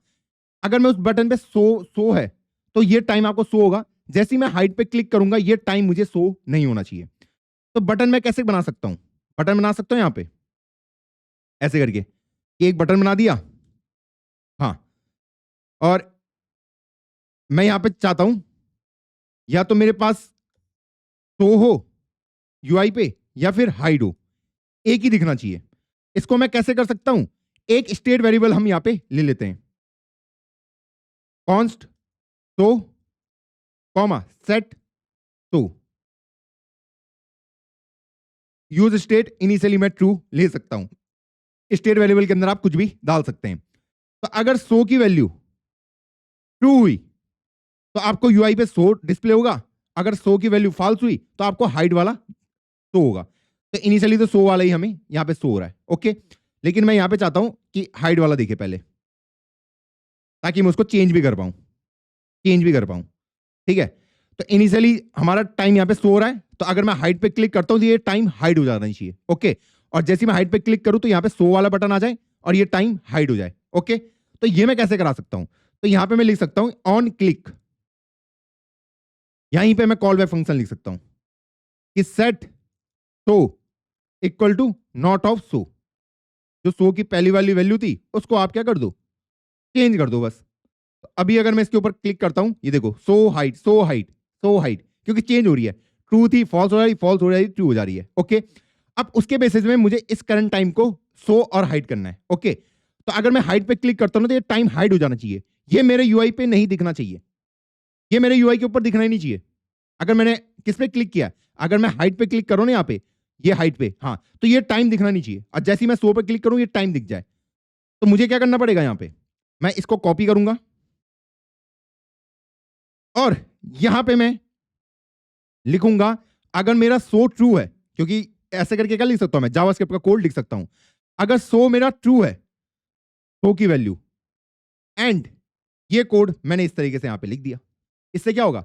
अगर मैं उस बटन पे सो है, तो ये टाइम आपको शो होगा। जैसे ही मैं हाइट पे क्लिक करूंगा, ये टाइम मुझे शो नहीं होना चाहिए। तो बटन मैं कैसे बना सकता हूं, बटन बना सकता हूं यहां पे ऐसे करके कि एक बटन बना दिया। हाँ, और मैं यहां पे चाहता हूं या तो मेरे पास शो हो यूआई पे या फिर हाइड हो, एक ही दिखना चाहिए। इसको मैं कैसे कर सकता हूं, एक स्टेट वेरिएबल हम यहां पे ले लेते हैं, const show comma set to, use state initially मैं ट्रू ले सकता हूं। स्टेट वेरिएबल के अंदर आप कुछ भी डाल सकते हैं। तो अगर शो की वैल्यू ट्रू हुई तो आपको यूआई पे शो डिस्प्ले होगा। अगर शो की वैल्यू फॉल्स हुई तो आपको हाइड वाला शो होगा। तो इनिशियली तो शो वाला ही हमें यहां पे शो हो रहा है, ओके। लेकिन मैं यहां पे चाहता हूं कि हाइड वाला दिखे पहले, ताकि मैं उसको चेंज भी कर पाऊं। ठीक है, तो इनिशियली हमारा टाइम यहां पे शो हो रहा है, तो अगर मैं हाइड पे क्लिक करता हूं तो ये टाइम हाइड हो जाना चाहिए, ओके। और जैसे मैं हाइड पे क्लिक करूं तो यहां पे शो वाला बटन आ जाए और ये टाइम हाइड हो जाए, ओके। तो ये मैं कैसे करा सकता हूं, तो यहां पे मैं लिख सकता हूं ऑन क्लिक, यहीं पे मैं कॉल बैक फंक्शन लिख सकता हूं कि set show equal to not of show. जो शो की पहली वाली वैल्यू थी उसको आप क्या कर दो, चेंज कर दो बस। तो अभी अगर मैं इसके ऊपर क्लिक करता हूं, ये देखो शो हाइट, क्योंकि चेंज हो रही है, ट्रू थी फॉल्स हो रही, फॉल्स हो रही, ट्रू हो जा रही है, ओके। अब उसके बेसिस में मुझे इस करंट टाइम को शो और हाइड करना है, ओके। तो अगर मैं हाइड पे क्लिक करता हूं तो ये टाइम हाइड हो जाना चाहिए। ये मेरे यूआई पे नहीं दिखना चाहिए, ये मेरे यूआई के ऊपर दिखना ही नहीं चाहिए। अगर मैंने किस पे क्लिक किया, अगर मैं हाइट पे क्लिक करूं ना यहाँ पे, ये हाइट पे, हाँ, तो ये टाइम दिखना नहीं चाहिए। और जैसे ही मैं शो पे क्लिक करूं ये टाइम दिख जाए, तो मुझे क्या करना पड़ेगा, यहाँ पे मैं इसको कॉपी करूंगा और यहां पे मैं लिखूंगा अगर मेरा शो ट्रू है, क्योंकि ऐसे करके क्या लिख सकता हूं मैं, जावास्क्रिप्ट का कोड लिख सकता हूं। अगर शो मेरा ट्रू है, शो की वैल्यू एंड, ये कोड मैंने इस तरीके से यहां पे लिख दिया। इससे क्या होगा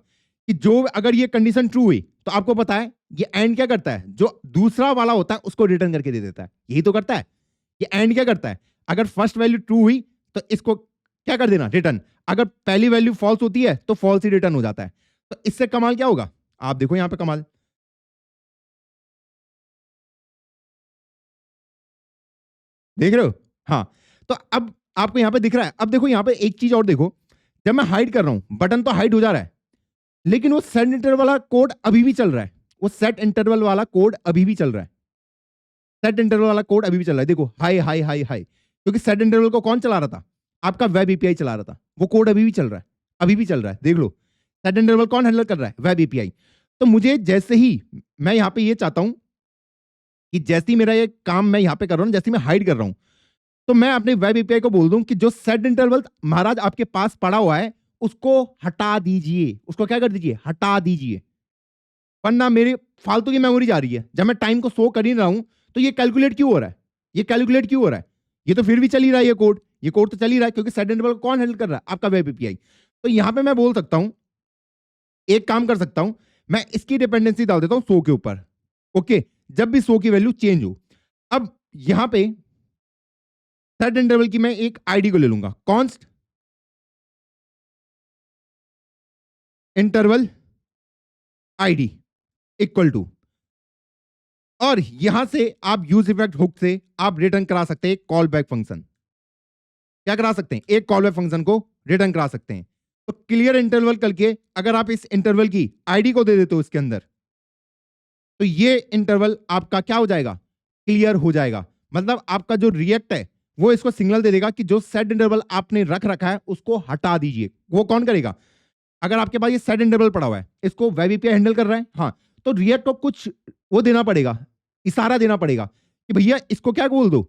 कि जो अगर ये कंडीशन ट्रू हुई तो आपको पता है ये एंड क्या करता है, जो दूसरा वाला होता है उसको रिटर्न करके दे देता है, यही तो करता है। ये एंड क्या करता है, अगर फर्स्ट वैल्यू ट्रू हुई तो इसको क्या कर देना, रिटर्न। अगर पहली वैल्यू फॉल्स होती है तो फॉल्स ही रिटर्न हो जाता है। तो इससे कमाल क्या होगा, आप देखो यहां पे कमाल, देख रहे हो। हाँ, तो अब आपको यहां पे दिख रहा है। अब देखो यहां पे एक चीज और देखो, जब मैं हाइड कर रहा हूं बटन तो हाइड हो जा रहा है, लेकिन वो सेट इंटरवल वाला कोड अभी भी चल रहा है, वो सेट इंटरवल वाला कोड अभी भी चल रहा है, सेट इंटरवल वाला कोड अभी भी चल रहा है। देखो हाई हाई हाई हाई, क्योंकि सेट इंटरवल को कौन चला रहा था, आपका वेब एपीआई चला रहा था। वो कोड अभी भी चल रहा है, अभी भी चल रहा है, देख लो। सेट इंटरवल कौन हैंडल कर रहा है, वेब एपीआई। तो मुझे जैसे ही मैं यहां पे ये चाहता हूं कि जैसे ही मेरा ये काम मैं यहां पे कर रहा हूं, जैसे मैं हाइड कर रहा हूं, तो मैं अपने वेब एपीआई को बोल दूं कि जो सेट इंटरवल महाराज आपके पास पड़ा हुआ है उसको हटा दीजिए, उसको क्या कर दीजिए, हटा दीजिए, वरना मेरी फालतू की मेमोरी जा रही है। जब मैं टाइम को शो कर ही रहा हूं तो ये कैलकुलेट क्यों हो रहा है, ये कैलकुलेट क्यों हो रहा है, ये तो फिर भी चल ही रहा है, ये कोड तो चल ही रहा है, क्योंकि सेट इंटरवल को कौन हैंडल कर रहा है, आपका वेब एपीआई। तो यहां पे मैं बोल सकता हूं, एक काम कर सकता हूं, मैं इसकी डिपेंडेंसी डाल देता हूं शो के ऊपर, ओके। जब भी शो की वैल्यू चेंज हो, अब यहां पे सेट इंटरवल की मैं एक आईडी को ले लूंगा, const interval ID equal to, और यहां से आप यूज इफेक्ट हुक से आप रिटर्न करा सकते हैं कॉल बैक फंक्शन। क्या करा सकते हैं? एक कॉल बैक फंक्शन को रिटर्न करा सकते हैं। तो क्लियर इंटरवल करके अगर आप इस इंटरवल की आईडी को दे देते हो इसके अंदर, तो ये इंटरवल आपका क्या हो जाएगा? क्लियर हो जाएगा। मतलब आपका जो रिएक्ट है वो इसको सिग्नल दे देगा कि जो सेट इंटरवल आपने रख रखा है उसको हटा दीजिए। वो कौन करेगा? अगर आपके पास ये सेट इंटरवल पड़ा हुआ है, इसको वेब एपीआई हैंडल कर रहा है, हाँ, तो रिएक्ट को कुछ वो देना पड़ेगा, इशारा देना पड़ेगा कि भैया इसको क्या बोल दो,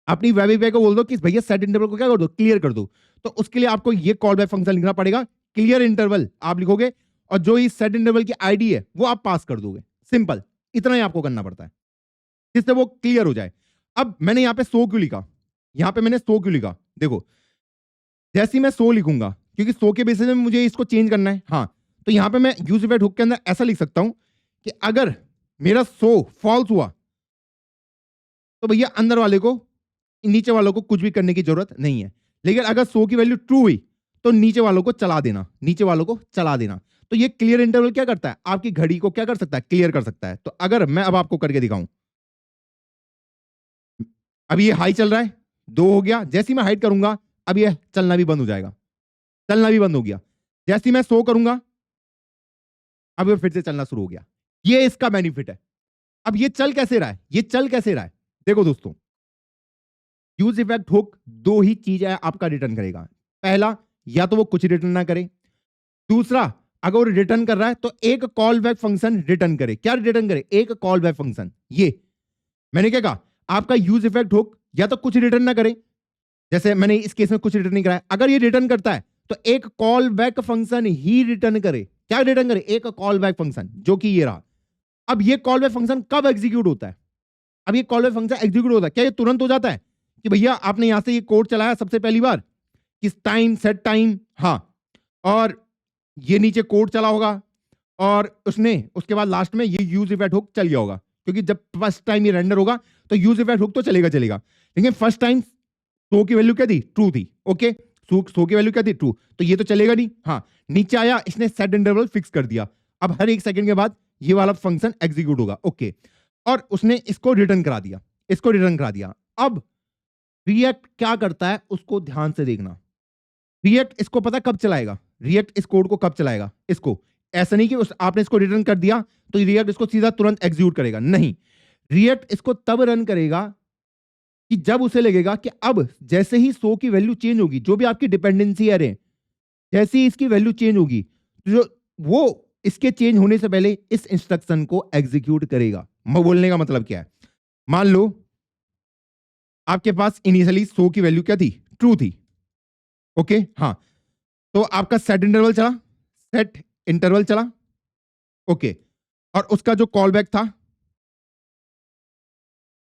अपनी वेब एपीआई को बोल दो कि भैया सेट इंटरवल को क्या कर दो, क्लियर कर दो। तो उसके लिए आपको ये कॉल बैक फंक्शन लिखना पड़ेगा, क्लियर इंटरवल आप लिखोगे और जो इस सेट इंटरवल की आईडी है वो आप पास कर दोगे। सिंपल, इतना ही आपको करना पड़ता है जिससे वो क्लियर हो जाए। अब मैंने यहाँ पे 100 क्यों लिखा? यहाँ पे मैंने 100 क्यों लिखा? देखो, जैसे ही मैं 100 लिखूंगा, क्योंकि 100 के बेसिस में मुझे इसको चेंज करना है, हाँ, तो यहां पे मैं यूज इफेक्ट हुक के अंदर ऐसा लिख सकता हूं कि अगर मेरा 100 फॉल्स हुआ तो भैया अंदर वाले को, नीचे वालों को कुछ भी करने की जरूरत नहीं है। लेकिन अगर 100 की वैल्यू ट्रू हुई तो नीचे वालों को चला देना, नीचे वालों को चला देना। तो ये क्लियर इंटरवल क्या करता है? आपकी घड़ी को क्या कर सकता है? क्लियर कर सकता है। तो अगर मैं अब आपको करके दिखाऊं, अभी ये हाई चल रहा है, 2 हो गया, जैसे ही मैं हाइट करूंगा अब ये चलना भी बंद हो जाएगा, चलना भी बंद हो गया। जैसे ही मैं 100 करूंगा अब ये फिर से चलना शुरू हो गया। ये इसका बेनिफिट है। अब ये चल कैसे रहा है? ये चल कैसे रहा है? देखो दोस्तों, यूज इफेक्ट हुक दो ही चीजें आपका रिटर्न करेगा। पहला, या तो वो कुछ रिटर्न ना करे। दूसरा, अगर वो रिटर्न कर रहा है तो एक कॉल बैक फंक्शन रिटर्न करे। क्या रिटर्न करे? एक कॉल बैक फंक्शन। ये मैंने क्या कहा? आपका यूज इफेक्ट हुक या तो कुछ रिटर्न ना करे, जैसे मैंने इस केस में कुछ रिटर्न नहीं कराया। अगर ये रिटर्न करता है तो एक कॉल बैक फंक्शन ही रिटर्न करे। क्या रिटर्न करे? एक कॉल बैक फंक्शन, जो कि ये रहा। अब ये कॉल बैक फंक्शन कब एग्जीक्यूट होता है? अब ये कॉल बैक फंक्शन एग्जीक्यूट होता है, क्या ये तुरंत हो जाता है कि भैया आपने यहां से ये कोड चलाया सबसे पहली बार, किस टाइम, सेट टाइम, हाँ, और ये नीचे कोड चला होगा और उसने उसके बाद लास्ट में ये यूज इफेक्ट हुक चल गया होगा, क्योंकि जब फर्स्ट टाइम ये रेंडर होगा तो यूज इफेक्ट हुक तो चलेगा चलेगा। लेकिन फर्स्ट टाइम 100 की वैल्यू क्या थी? ट्रू थी। ओके, 100 की वैल्यू क्या थी? ट्रू। तो ये तो चलेगा नहीं। हाँ, नीचे आया, इसने सेट इंटरवल फिक्स कर दिया। अब हर एक सेकंड के बाद ये वाला फंक्शन एग्जीक्यूट होगा। ओके, और उसने इसको रिटर्न करा दिया, इसको रिटर्न करा दिया। अब रिएक्ट क्या करता है उसको ध्यान से देखना। रिएक्ट इसको पता कब चलाएगा? रिएक्ट इस कोड को कब चलाएगा? इसको ऐसा नहीं कि आपने इसको रिटर्न कर दिया तो रिएक्ट इसको सीधा तुरंत एग्जीक्यूट करेगा, नहीं। रिएक्ट इसको तब रन करेगा कि जब उसे लगेगा कि अब जैसे ही 100 की वैल्यू चेंज होगी, जो भी आपकी डिपेंडेंसी एरे, जैसे ही इसकी वैल्यू चेंज होगी तो जो वो इसके चेंज होने से पहले इस इंस्ट्रक्शन को एग्जीक्यूट करेगा। मैं बोलने का मतलब क्या है? मान लो आपके पास इनिशियली 100 की वैल्यू क्या थी? ट्रू थी। ओके, हाँ, तो आपका सेट इंटरवल चला, सेट इंटरवल चला। ओके, और उसका जो कॉल बैक था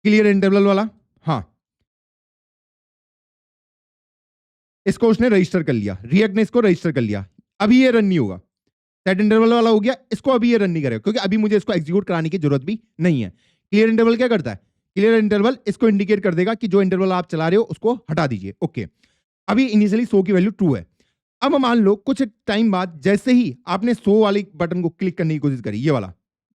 क्लियर इंटरवल वाला, हाँ, इसको उसने रजिस्टर कर लिया, रिएक्ट ने इसको रजिस्टर कर लिया। अभी ये रन नहीं होगा, सेट इंटरवल वाला हो गया, इसको अभी ये रन नहीं करेगा क्योंकि अभी मुझे इसको एग्जीक्यूट कराने की जरूरत भी नहीं है। क्लियर इंटरवल क्या करता है? क्लियर इंटरवल इसको इंडिकेट कर देगा कि जो इंटरवल आप चला रहे हो उसको हटा दीजिए। ओके, अभी इनिशियली 100 की वैल्यू ट्रू है। अब मान लो कुछ टाइम बाद जैसे ही आपने 100 वाले बटन को क्लिक करने की कोशिश करी, ये वाला,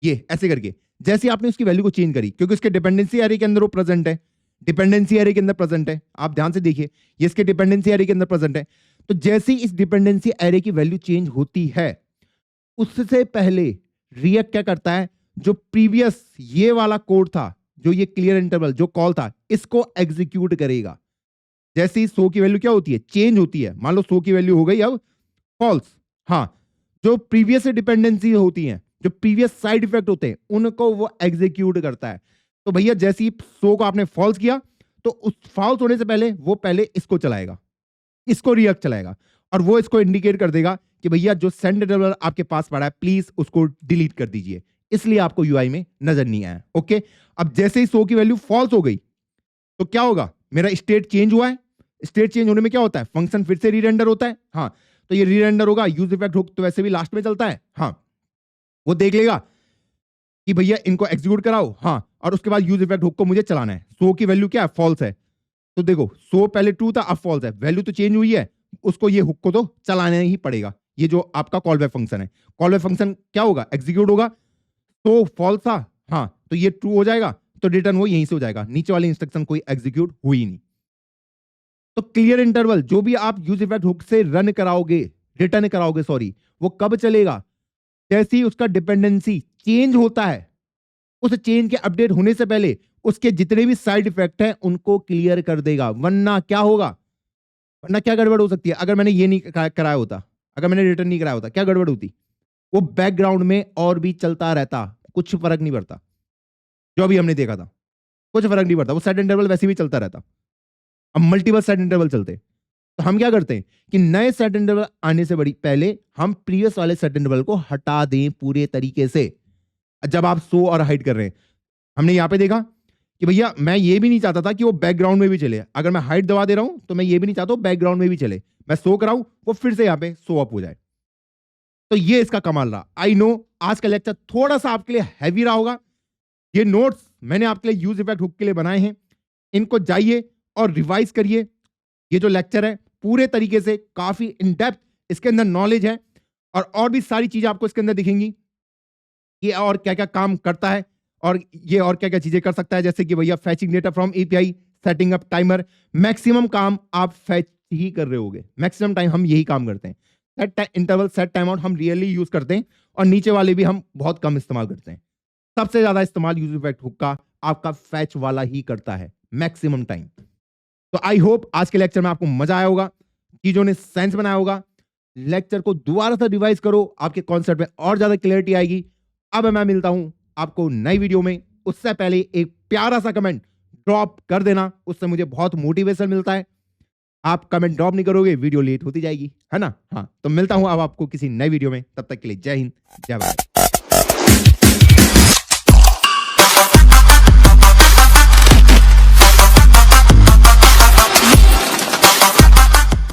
ये ऐसे करके, जैसे ही आपने उसकी वैल्यू को चेंज करी, क्योंकि उसके डिपेंडेंसी एरे के अंदर वो प्रेजेंट है, डिपेंडेंसी एरे के अंदर प्रेजेंट है, आप ध्यान से देखिए, ये इसके डिपेंडेंसी एरे के अंदर प्रेजेंट है। तो जैसे ही इस डिपेंडेंसी एरे की वैल्यू चेंज होती है, उससे पहले रिएक्ट क्या करता है? जो प्रीवियस ये वाला कोड था, जो ये क्लियर इंटरवल जो कॉल था, इसको एग्जीक्यूट करेगा। जैसे ही 100 की वैल्यू क्या होती है? चेंज होती है। मान लो 100 की वैल्यू हो गई अब फॉल्स, हाँ, जो प्रीवियस डिपेंडेंसी होती हैं, जो प्रीवियस साइड इफेक्ट होते हैं, उनको वो एग्जीक्यूट करता है। तो भैया जैसे ही 100 को आपने फॉल्स किया तो उस फॉल्स होने से पहले वो पहले इसको चलाएगा, इसको रिएक्ट चलाएगा, और वो इसको इंडिकेट कर देगा कि भैया जो सेंड इंटरवल आपके पास पड़ा है प्लीज उसको डिलीट कर दीजिए, इसलिए आपको यूआई में नजर नहीं आया। ओके, अब जैसे ही 100 की वैल्यू फॉल्स हो गई तो क्या होगा? मेरा स्टेट चेंज हुआ है, स्टेट चेंज होने में क्या होता है? फंक्शन फिर से रीरेंडर होता है, हाँ, तो ये रीरेंडर होगा। यूज इफेक्ट हुक तो वैसे भी लास्ट में चलता है, हाँ, वो देख लेगा कि भैया इनको एग्जीक्यूट कराओ, हाँ, और उसके बाद यूज इफेक्ट हुक को मुझे चलाना है। 100 की वैल्यू क्या है? फॉल्स है। तो देखो सो पहले ट्रू था, अब फॉल्स है, वैल्यू तो चेंज हुई है, उसको ये हुक को तो चलाना ही पड़ेगा। ये जो आपका कॉल बैक फंक्शन है, कॉल बैक फंक्शन क्या होगा, एग्जीक्यूट होगा। तो फॉल्स था, हाँ, तो ये ट्रू हो जाएगा, तो रिटर्न वो यहीं से हो जाएगा, नीचे वाली इंस्ट्रक्शन कोई एग्जीक्यूट हुई नहीं। तो क्लियर इंटरवल जो भी आप यूज इफेक्ट हुक से रन कराओगे, रिटर्न कराओगे सॉरी, वो कब चलेगा, जैसे ही उसका डिपेंडेंसी चेंज होता है, उस चेंज के अपडेट होने से पहले उसके जितने भी साइड इफेक्ट हैं उनको क्लियर कर देगा। वरना क्या होगा, वरना क्या गड़बड़ हो सकती है, अगर मैंने ये नहीं कराया होता, अगर मैंने रिटर्न नहीं कराया होता, क्या गड़बड़ होती, वो बैकग्राउंड में और भी चलता रहता, कुछ फर्क नहीं पड़ता। जो अभी हमने देखा था कुछ फर्क नहीं पड़ता, वो सेट इंटरवल वैसे भी चलता रहता। अब मल्टीपल सेट इंटरवल चलते, तो हम क्या करते हैं कि नए सेट इंटरवल आने से बड़ी पहले हम प्रीवियस वाले सेट इंटरवल को हटा दें पूरे तरीके से। जब आप शो और हाइड कर रहे हैं, हमने यहां पे देखा कि भैया मैं ये भी नहीं चाहता था कि वो बैकग्राउंड में भी चले, अगर मैं हाइड दबा दे रहा हूं तो मैं ये भी नहीं चाहता हूं बैकग्राउंड में भी चले, मैं शो कराऊं वो फिर से यहां पे शो अप हो जाए। तो ये इसका कमाल रहा। आई नो आज का लेक्चर थोड़ा सा आपके लिए हैवी रहा होगा। ये नोट्स मैंने आपके लिए यूज इफेक्ट हुक के लिए बनाए हैं, इनको जाइए और रिवाइज करिए। ये जो लेक्चर है पूरे तरीके से काफी इन डेप्थ इसके अंदर नॉलेज है, और भी सारी चीजें आपको इसके अंदर दिखेंगी, ये और क्या क्या काम करता है और ये और क्या क्या चीजें कर सकता है, जैसे कि भैया फैचिंग data from API, setting up timer. Maximum काम आप फैच ही कर रहे होगे, मैक्सिमम टाइम हम यही काम करते हैं। Set interval, set time out हम रियली यूज करते हैं, और नीचे वाले भी हम बहुत कम इस्तेमाल करते हैं। सबसे ज्यादा इस्तेमाल यूज इफेक्ट हुक का आपका फैच वाला ही करता है मैक्सिमम टाइम। तो आई होप आज के लेक्चर में आपको मजा आया होगा, चीजों ने सेंस बनाया होगा। लेक्चर को दोबारा से रिवाइज करो, आपके कॉन्सेप्ट में और ज्यादा क्लियरिटी आएगी। अब मैं मिलता हूं आपको नई वीडियो में, उससे पहले एक प्यारा सा कमेंट ड्रॉप कर देना, उससे मुझे बहुत मोटिवेशन मिलता है। आप कमेंट ड्रॉप नहीं करोगे वीडियो लेट होती जाएगी, है ना। हाँ, तो मिलता हूं अब आपको किसी नई वीडियो में, तब तक के लिए जय हिंद, जय भारत।